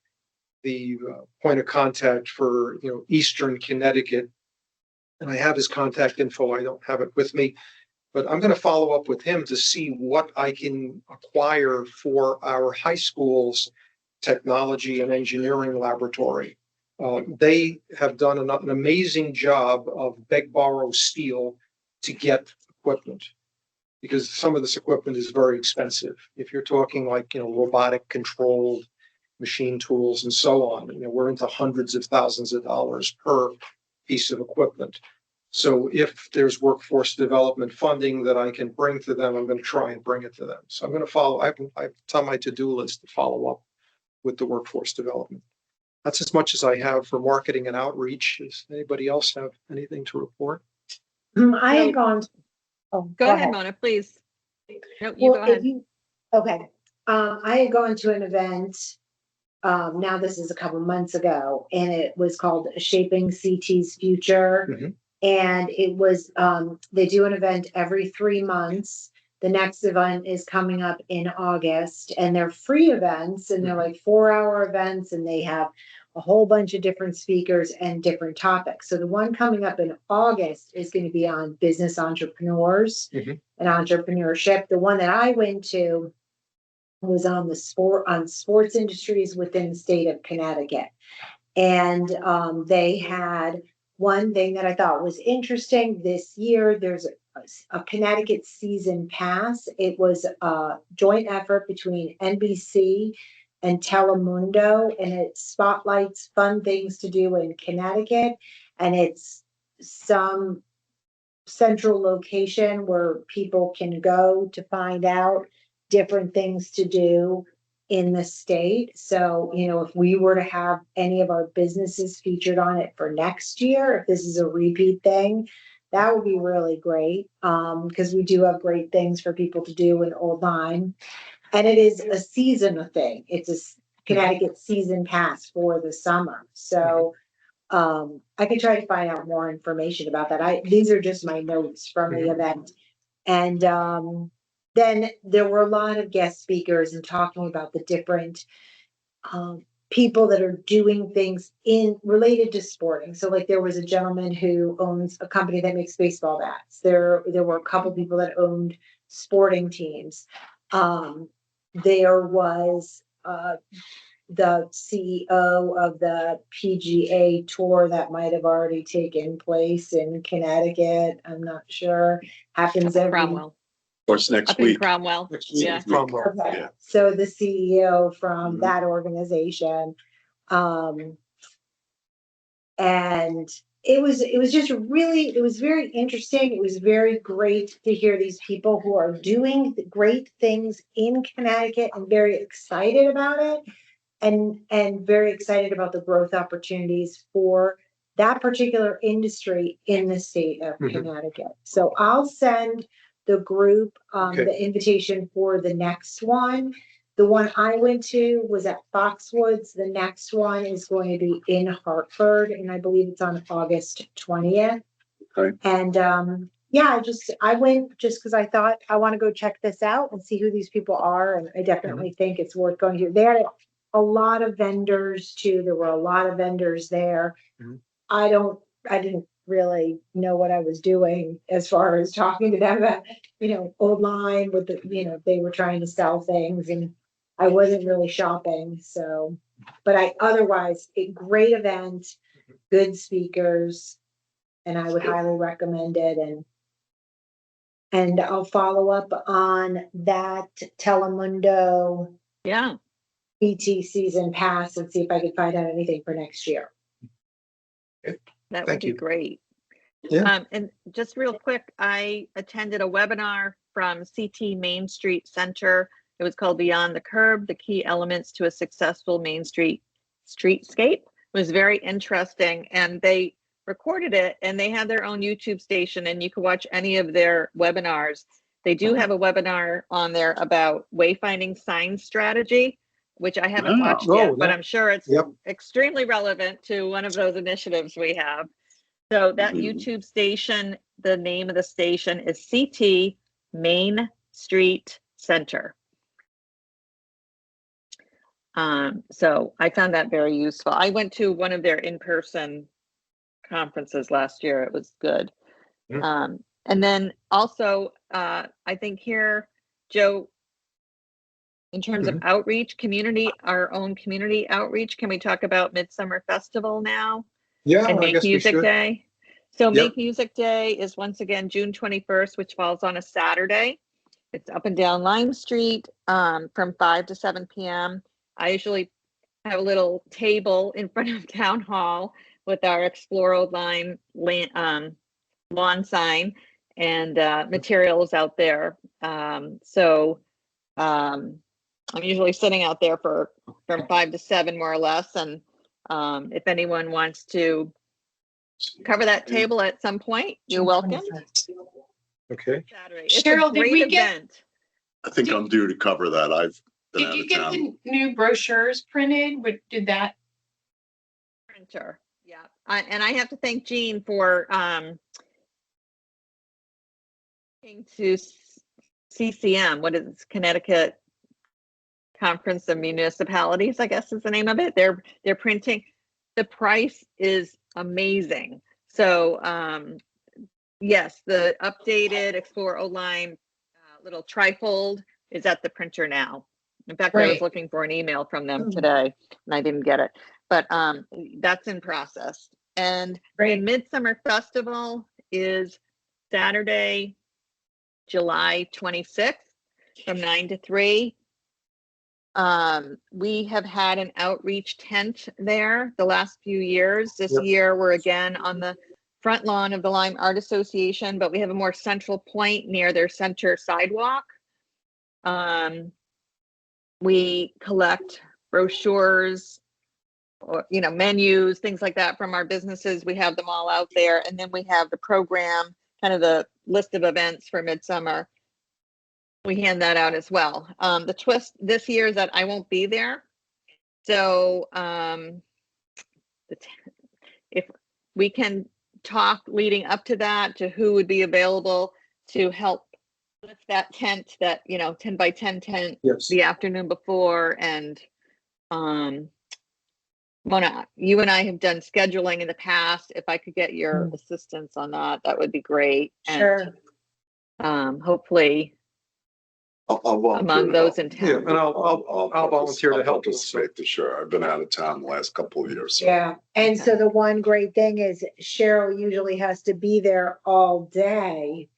the point of contact for, Eastern Connecticut, and I have his contact info. I don't have it with me, but I'm going to follow up with him to see what I can acquire for our high school's technology and engineering laboratory. They have done an amazing job of beg, borrow, steal to get equipment, because some of this equipment is very expensive. If you're talking like, robotic controlled machine tools and so on, we're into hundreds of thousands of dollars per piece of equipment. So if there's workforce development funding that I can bring to them, I'm going to try and bring it to them. So I'm going to follow, I've on my to-do list to follow up with the workforce development. That's as much as I have for marketing and outreach. Does anybody else have anything to report? I had gone. Oh, Go ahead, Mona, please. No, you Well, go ahead. Okay. I had gone to an event, now this is a couple months ago, and it was called Shaping CT's Future. Mhm. And it was, they do an event every 3 months. The next event is coming up in August, and they're free events, and they're like 4-hour events, and they have a whole bunch of different speakers and different topics. So the one coming up in August is going to be on business entrepreneurs Mhm. and entrepreneurship. The one that I went to was on sports industries within the state of Connecticut. And they had one thing that I thought was interesting this year. There's a Connecticut season pass. It was a joint effort between NBC and Telemundo, and it spotlights fun things to do in Connecticut. And it's some central location where people can go to find out different things to do in the state. So, if we were to have any of our businesses featured on it for next year, if this is a repeat thing, that would be really great. Because we do have great things for people to do in Old Lyme. And it is a seasonal thing. It's a Connecticut season pass for the summer. So I can try to find out more information about that. These are just my notes from the event. And then there were a lot of guest speakers and talking about the different people that are doing things related to sporting. So like there was a gentleman who owns a company that makes baseball bats. There were a couple people that owned sporting teams. There was the CEO of the PGA Tour that might have already taken place in Connecticut. I'm not sure. Happens every Cromwell, Of course, next up in week. Cromwell. Next week, Yeah. Cromwell. Okay. Yeah. So the CEO from Mhm. that organization, and it was very interesting. It was very great to hear these people who are doing great things in Connecticut and very excited about it, and very excited about the growth opportunities for that particular industry in the state of Mhm. Connecticut. So I'll send the group Okay. the invitation for the next one. The one I went to was at Foxwoods. The next one is going to be in Hartford, and I believe it's on August 20th. Okay. And yeah, I went just because I thought I want to go check this out and see who these people are, and I definitely think it's worth going to. They had a lot of vendors too. There were a lot of vendors there. Mhm. I didn't really know what I was doing as far as talking to them about, Old Lyme with they were trying to sell things, and I wasn't really shopping. So, but otherwise a great event, good speakers, and I would highly recommend it. And I'll follow up on that Telemundo Yeah. PT season pass and see if I can find out anything for next year. That would Thank be you. great. Yeah. And just real quick, I attended a webinar from CT Main Street Center. It was called Beyond the Curb, the Key Elements to a Successful Main Street Streetscape. It was very interesting, and they recorded it, and they had their own YouTube station, and you can watch any of their webinars. They do have a webinar on there about wayfinding sign strategy, which I haven't Wow. watched yet, Oh, but yeah. I'm sure it's Yep. extremely relevant to one of those initiatives we have. So that Mhm. YouTube station, the name of the station is CT Main Street Center. So I found that very useful. I went to one of their in-person conferences last year. It was good. Mhm. And then also, I think here, Joe, in terms of outreach, our own community outreach, can we talk about Midsummer Festival now? Yeah, And I Make guess we Music should. Day. So Yep. Make Music Day is once again June 21st, which falls on a Saturday. It's up and down Lime Street from 5 to 7 p.m. I usually have a little table in front of Town Hall with our Explore Old Lyme lawn sign and materials out there. I'm usually sitting out there from 5 to 7 more or less. And if anyone wants to cover that table at some point, you're welcome. Okay. Saturday. It's Cheryl, a did great we get- event. I think I'm due to cover that. I've been Did out you of get town. the new brochures printed? Did that? Printer. Yeah. And I have to thank Jean for to CCM. What is it? Connecticut Conference of Municipalities, I guess is the name of it. They're printing. The price is amazing. So yes, the updated Explore Old Lyme little trifold is at the printer now. In fact, I was Right. looking for an email from them today and I didn't get it, but that's in process. And the Midsummer Festival is Saturday, July 26th from 9 to 3. We have had an outreach tent there the last few years. This Yep. year, we're again on the front lawn of the Lyme Art Association, but we have a more central point near their center sidewalk. We collect brochures or, menus, things like that from our businesses. We have them all out there. And then we have the program, kind of the list of events for Midsummer. We hand that out as well. The twist this year is that I won't be there. So if we can talk leading up to that, to who would be available to help lift that tent, that 10 by 10 tent, Yes. the afternoon before. And Mona, you and I have done scheduling in the past. If I could get your assistance on that, that would be great. Sure. And hopefully I'll volunteer among to those help. in Yeah, town. and I'll volunteer to help. Participate for sure. I've been out of town the last couple of years. So. Yeah, and Okay. so the one great thing is Cheryl usually has to be there all day.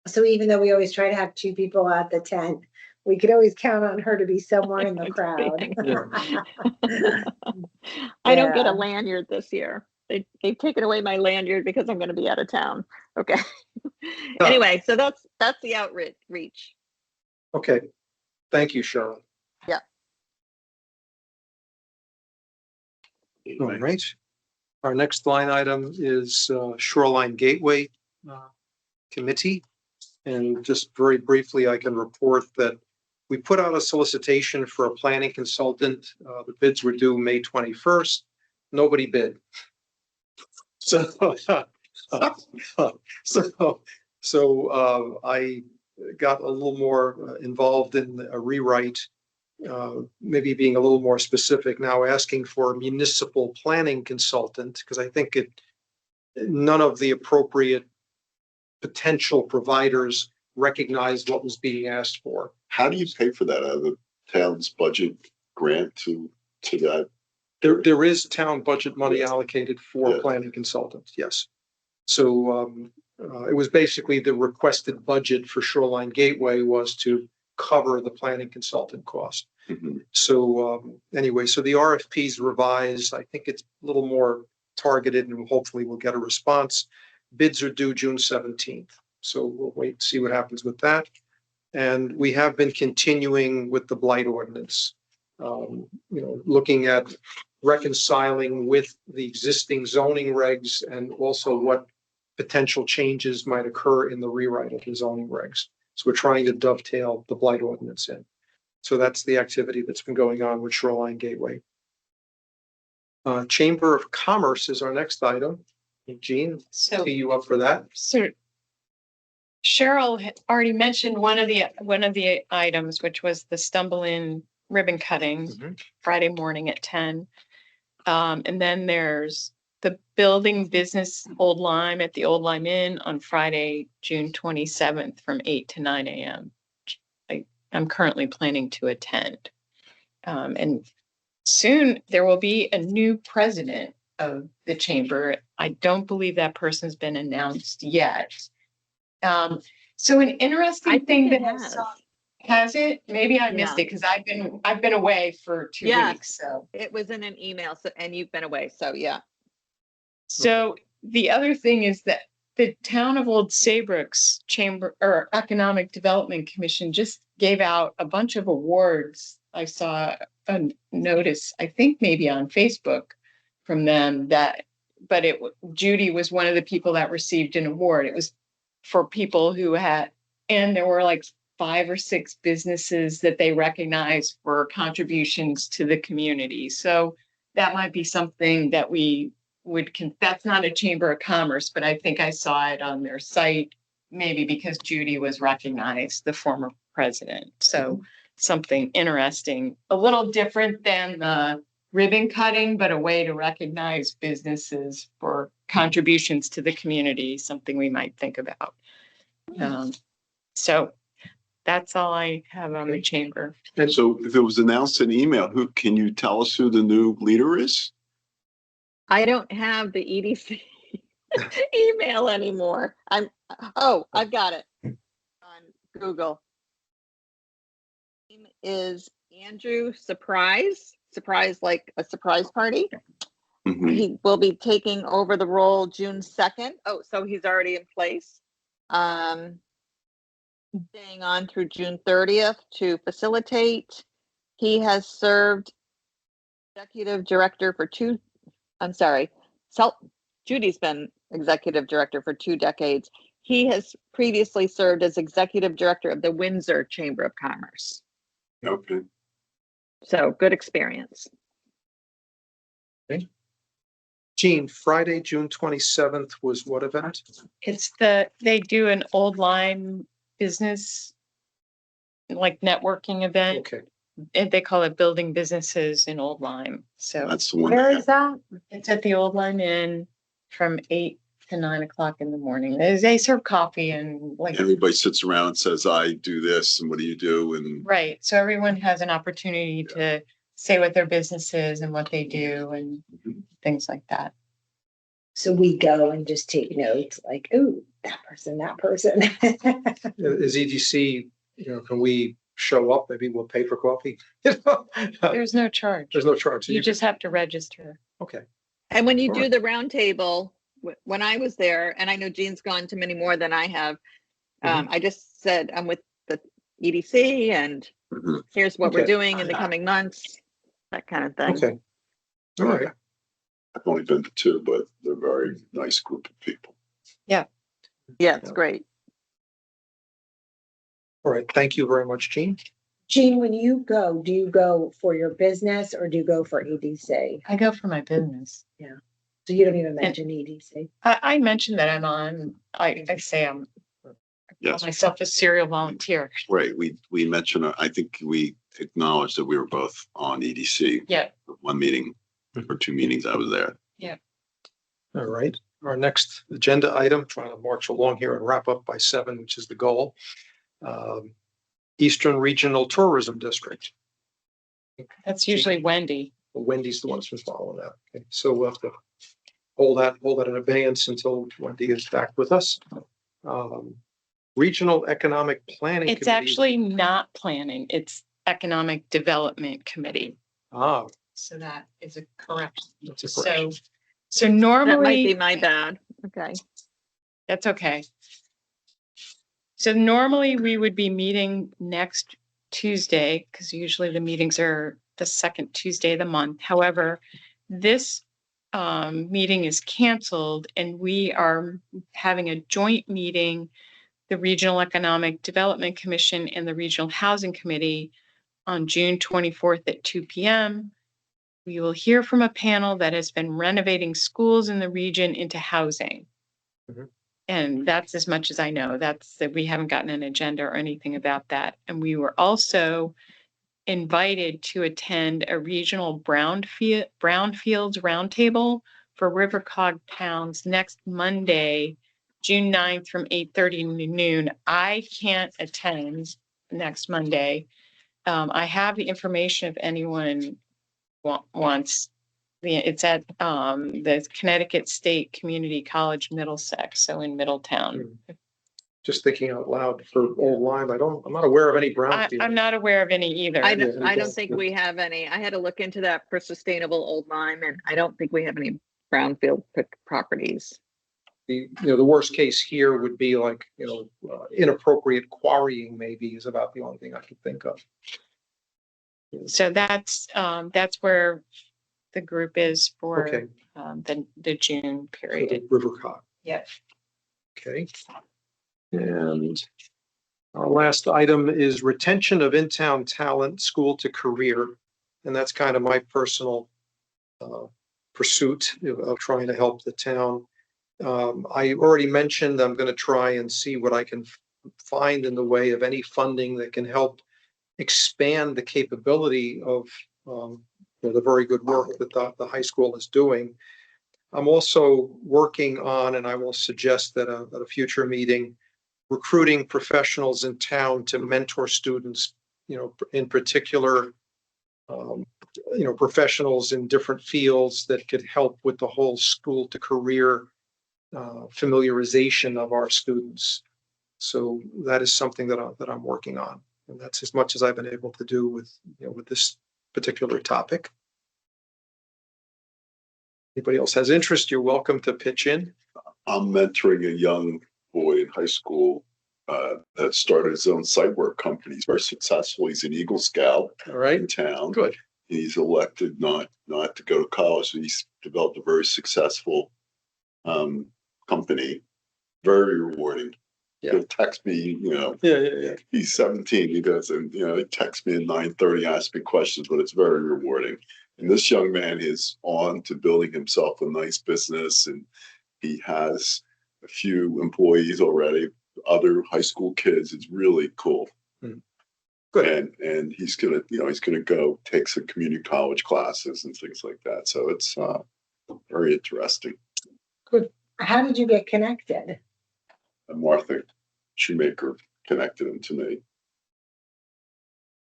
So even though we always try to have 2 people at the tent, we could always count on her to be somewhere in the crowd. I don't get a Yeah. lanyard this year. They've taken away my lanyard because I'm going to be out of town. Okay. Anyway, so that's the outreach. Okay. Thank you, Cheryl. Yeah. All right. Our next line item is Shoreline Gateway Committee. And just very briefly, I can report that we put out a solicitation for a planning consultant. The bids were due May 21st. Nobody bid. So, I got a little more involved in a rewrite, maybe being a little more specific now, asking for a municipal planning consultant, because I think none of the appropriate potential providers recognized what was being asked for. How do you pay for that out of the town's budget grant to that? There is town budget money allocated for Yeah. planning consultants, yes. So it was basically the requested budget for Shoreline Gateway was to cover the planning consultant cost. Mm-hmm. So anyway, so the RFP is revised. I think it's a little more targeted and hopefully we'll get a response. Bids are due June 17th. So we'll wait and see what happens with that. And we have been continuing with the blight ordinance, looking at reconciling with the existing zoning regs and also what potential changes might occur in the rewrite of the zoning regs. So we're trying to dovetail the blight ordinance in. So that's the activity that's been going on with Shoreline Gateway. Chamber of Commerce is our next item. Jean, So, tee you up for that. so Cheryl had already mentioned one of the items, which was the Stumble In ribbon cutting Mhm. Friday morning at 10. And then there's the Building Business Old Lyme at the Old Lyme Inn on Friday, June 27th from 8 to 9 a.m. I'm currently planning to attend. And soon there will be a new president of the chamber. I don't believe that person's been announced yet. So an I interesting think thing it that I has. saw, has it? Maybe I missed Yeah. it because I've been away for 2 Yes. weeks. So It was in an email, so, and you've been away, so yeah. So the other thing is that the town of Old Saybrook's Chamber or Economic Development Commission just gave out a bunch of awards. I saw a notice, I think maybe on Facebook from them that, but Judy was one of the people that received an award. It was for people who had, and there were like 5 or 6 businesses that they recognized for contributions to the community. So that might be something that we that's not a Chamber of Commerce, but I think I saw it on their site, maybe because Judy was recognized, the former president. So something interesting, a little different than the ribbon cutting, but a way to recognize businesses for contributions to the community, something we might think about. So that's all I have on the chamber. And so if it was announced in email, can you tell us who the new leader is? I don't have the EDC email anymore. I've got it on Google. Name is Andrew Surprise like a surprise party. Mhm. He will be taking over the role June 2nd. Oh, so he's already in place. Staying on through June 30th to facilitate. He has served executive director for Judy's been executive director for 2 decades. He has previously served as executive director of the Windsor Chamber of Commerce. Okay. So good experience. Jean, Friday, June 27th was what event? They do an Old Lyme business, like networking event. Okay, And they call it Building Businesses in Old Lyme. So That's the one. Where is that? it's at the Old Lyme Inn from 8 to 9 o'clock in the morning. They serve coffee and like, Everybody sits around and says, I do this and what do you do? And right. So everyone has an opportunity to say what their business is and what they do and things like that. So we go and just take notes like, ooh, that person. is EDC, can we show up? Maybe we'll pay for coffee. There's no charge. There's no charge. You just have to register. Okay. And when you All do right. the roundtable, when I was there, and I know Jean's gone to many more than I have, I just said I'm with the EDC and Mhm. here's what we're Okay. doing in the coming months, that kind of thing. Okay. All right. I've only been to 2, but they're a very nice group of people. Yeah, it's great. All right. Thank you very much, Jean. Jean, when you go, do you go for your business or do you go for EDC? I go for my business. So you don't even mention EDC. I mentioned that I'm on, I say I'm Yes, myself a serial volunteer. right. We mentioned, I think we acknowledged that we were both on EDC. Yeah. One meeting or 2 meetings I was there. All right. Our next agenda item, trying to march along here and wrap up by 7, which is the goal. Eastern Regional Tourism District. That's usually Wendy. Wendy's the one that's been following that. Okay, so we'll have to hold that in abeyance until Wendy is back with us. Regional Economic Planning. It's Committee. actually not planning, it's Economic Development Committee. Ah, So that is a correction. that's a correction. So That might be normally, my bad. Okay. that's okay. So normally we would be meeting next Tuesday, because usually the meetings are the second Tuesday of the month. However, this meeting is canceled and we are having a joint meeting, the Regional Economic Development Commission and the Regional Housing Committee on June 24th at 2 p.m. We will hear from a panel that has been renovating schools in the region into housing. Mhm. And that's as much as I know. That's that we haven't gotten an agenda or anything about that. And we were also invited to attend a regional brownfields roundtable for River Cog towns next Monday, June 9th from 8:30 to noon. I can't attend next Monday. I have the information if anyone wants. It's at the Connecticut State Community College, Middlesex, so in Middletown. Just thinking out loud for Old Lyme, I'm not aware of any brownfield. I'm not aware of any either. I Yeah, don't, I don't yes. think we have any. I had to look into that for sustainable Old Lyme, and I don't think we have any brownfield properties. The worst case here would be like, inappropriate quarrying maybe is about the only thing I could think of. So that's where the group is for Okay. the June For period. the River Cog. Yep. Okay. And our last item is retention of in-town talent, school to career. And that's kind of my personal pursuit of trying to help the town. I already mentioned I'm going to try and see what I can find in the way of any funding that can help expand the capability of the very good work that the high school is doing. I'm also working on, and I will suggest that at a future meeting, recruiting professionals in town to mentor students, in particular, professionals in different fields that could help with the whole school to career familiarization of our students. So that is something that I'm working on. And that's as much as I've been able to do with this particular topic. Anybody else has interest, you're welcome to pitch in. I'm mentoring a young boy in high school that started his own site work company. He's very successful. He's an Eagle Scout All right, in town. good. He's elected not to go to college. He's developed a very successful company. Very rewarding. Yeah. He'll text me, Yeah. he's 17. He does, and he texts me at 9:30, asks me questions, but it's very rewarding. And this young man is on to building himself a nice business, and he has a few employees already, other high school kids. It's really cool. Good. And he's gonna go take some community college classes and things like that. So it's very interesting. How did you get connected? And Martha Shoemaker connected him to me.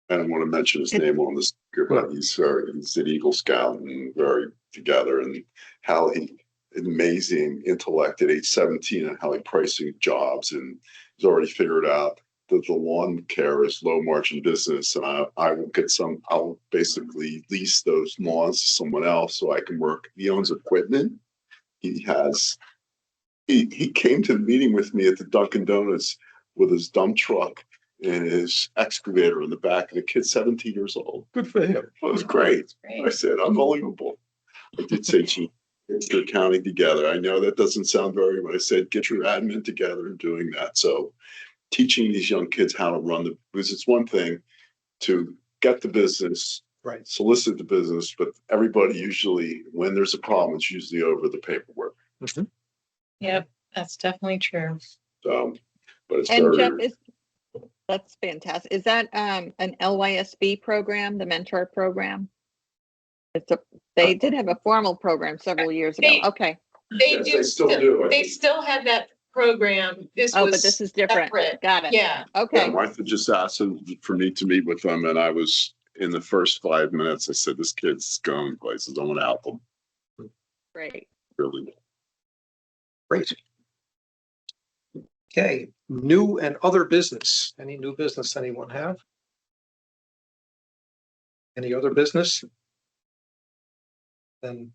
I don't want to mention his name on this, but he's an Eagle Scout and very together, and how he amazing intellect at age 17 and how he pricing jobs, and he's already figured out that the lawn care is low margin business, and I'll basically lease those lawns to someone else so I can work. He owns equipment. He came to the meeting with me at the Dunkin' Donuts with his dump truck and his excavator in the back, and the kid's 17 years old. Good for him. It was great. I said, unbelievable. I did say, gee, get your accounting together. I know that doesn't sound very, but I said, get your admin together and doing that. So teaching these young kids how to run because it's one thing to get the business, Right. solicit the business, but everybody usually, when there's a problem, it's usually over the paperwork. Mhm. Yep, that's definitely true. So, but it's And very, Jeff, that's fantastic. Is that an LYSB program, the mentor program? They did have a formal program several years ago. They- Okay. They Yes, do they still do, I They think. still have that program. This Oh, but was this is different. separate. Got it. Yeah. Okay. Martha just asked for me to meet with them, and I was in the first 5 minutes. I said, "This kid's going places. I want to help him." Great. Really. Great. Okay, new and other business. Any new business anyone have? Any other business? Then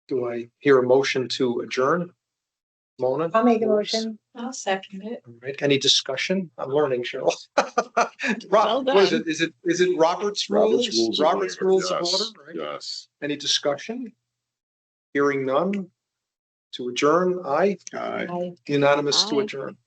do I hear a motion to adjourn? Mona? I'll make a motion. I'll second it. All right, any discussion? I'm learning, Cheryl. Well What is done. it? Is it Robert's rules? Robert's rules of yes, order, right? Yes. Any discussion? Hearing none. To adjourn, aye, Aye. I unanimous to Aye. adjourn.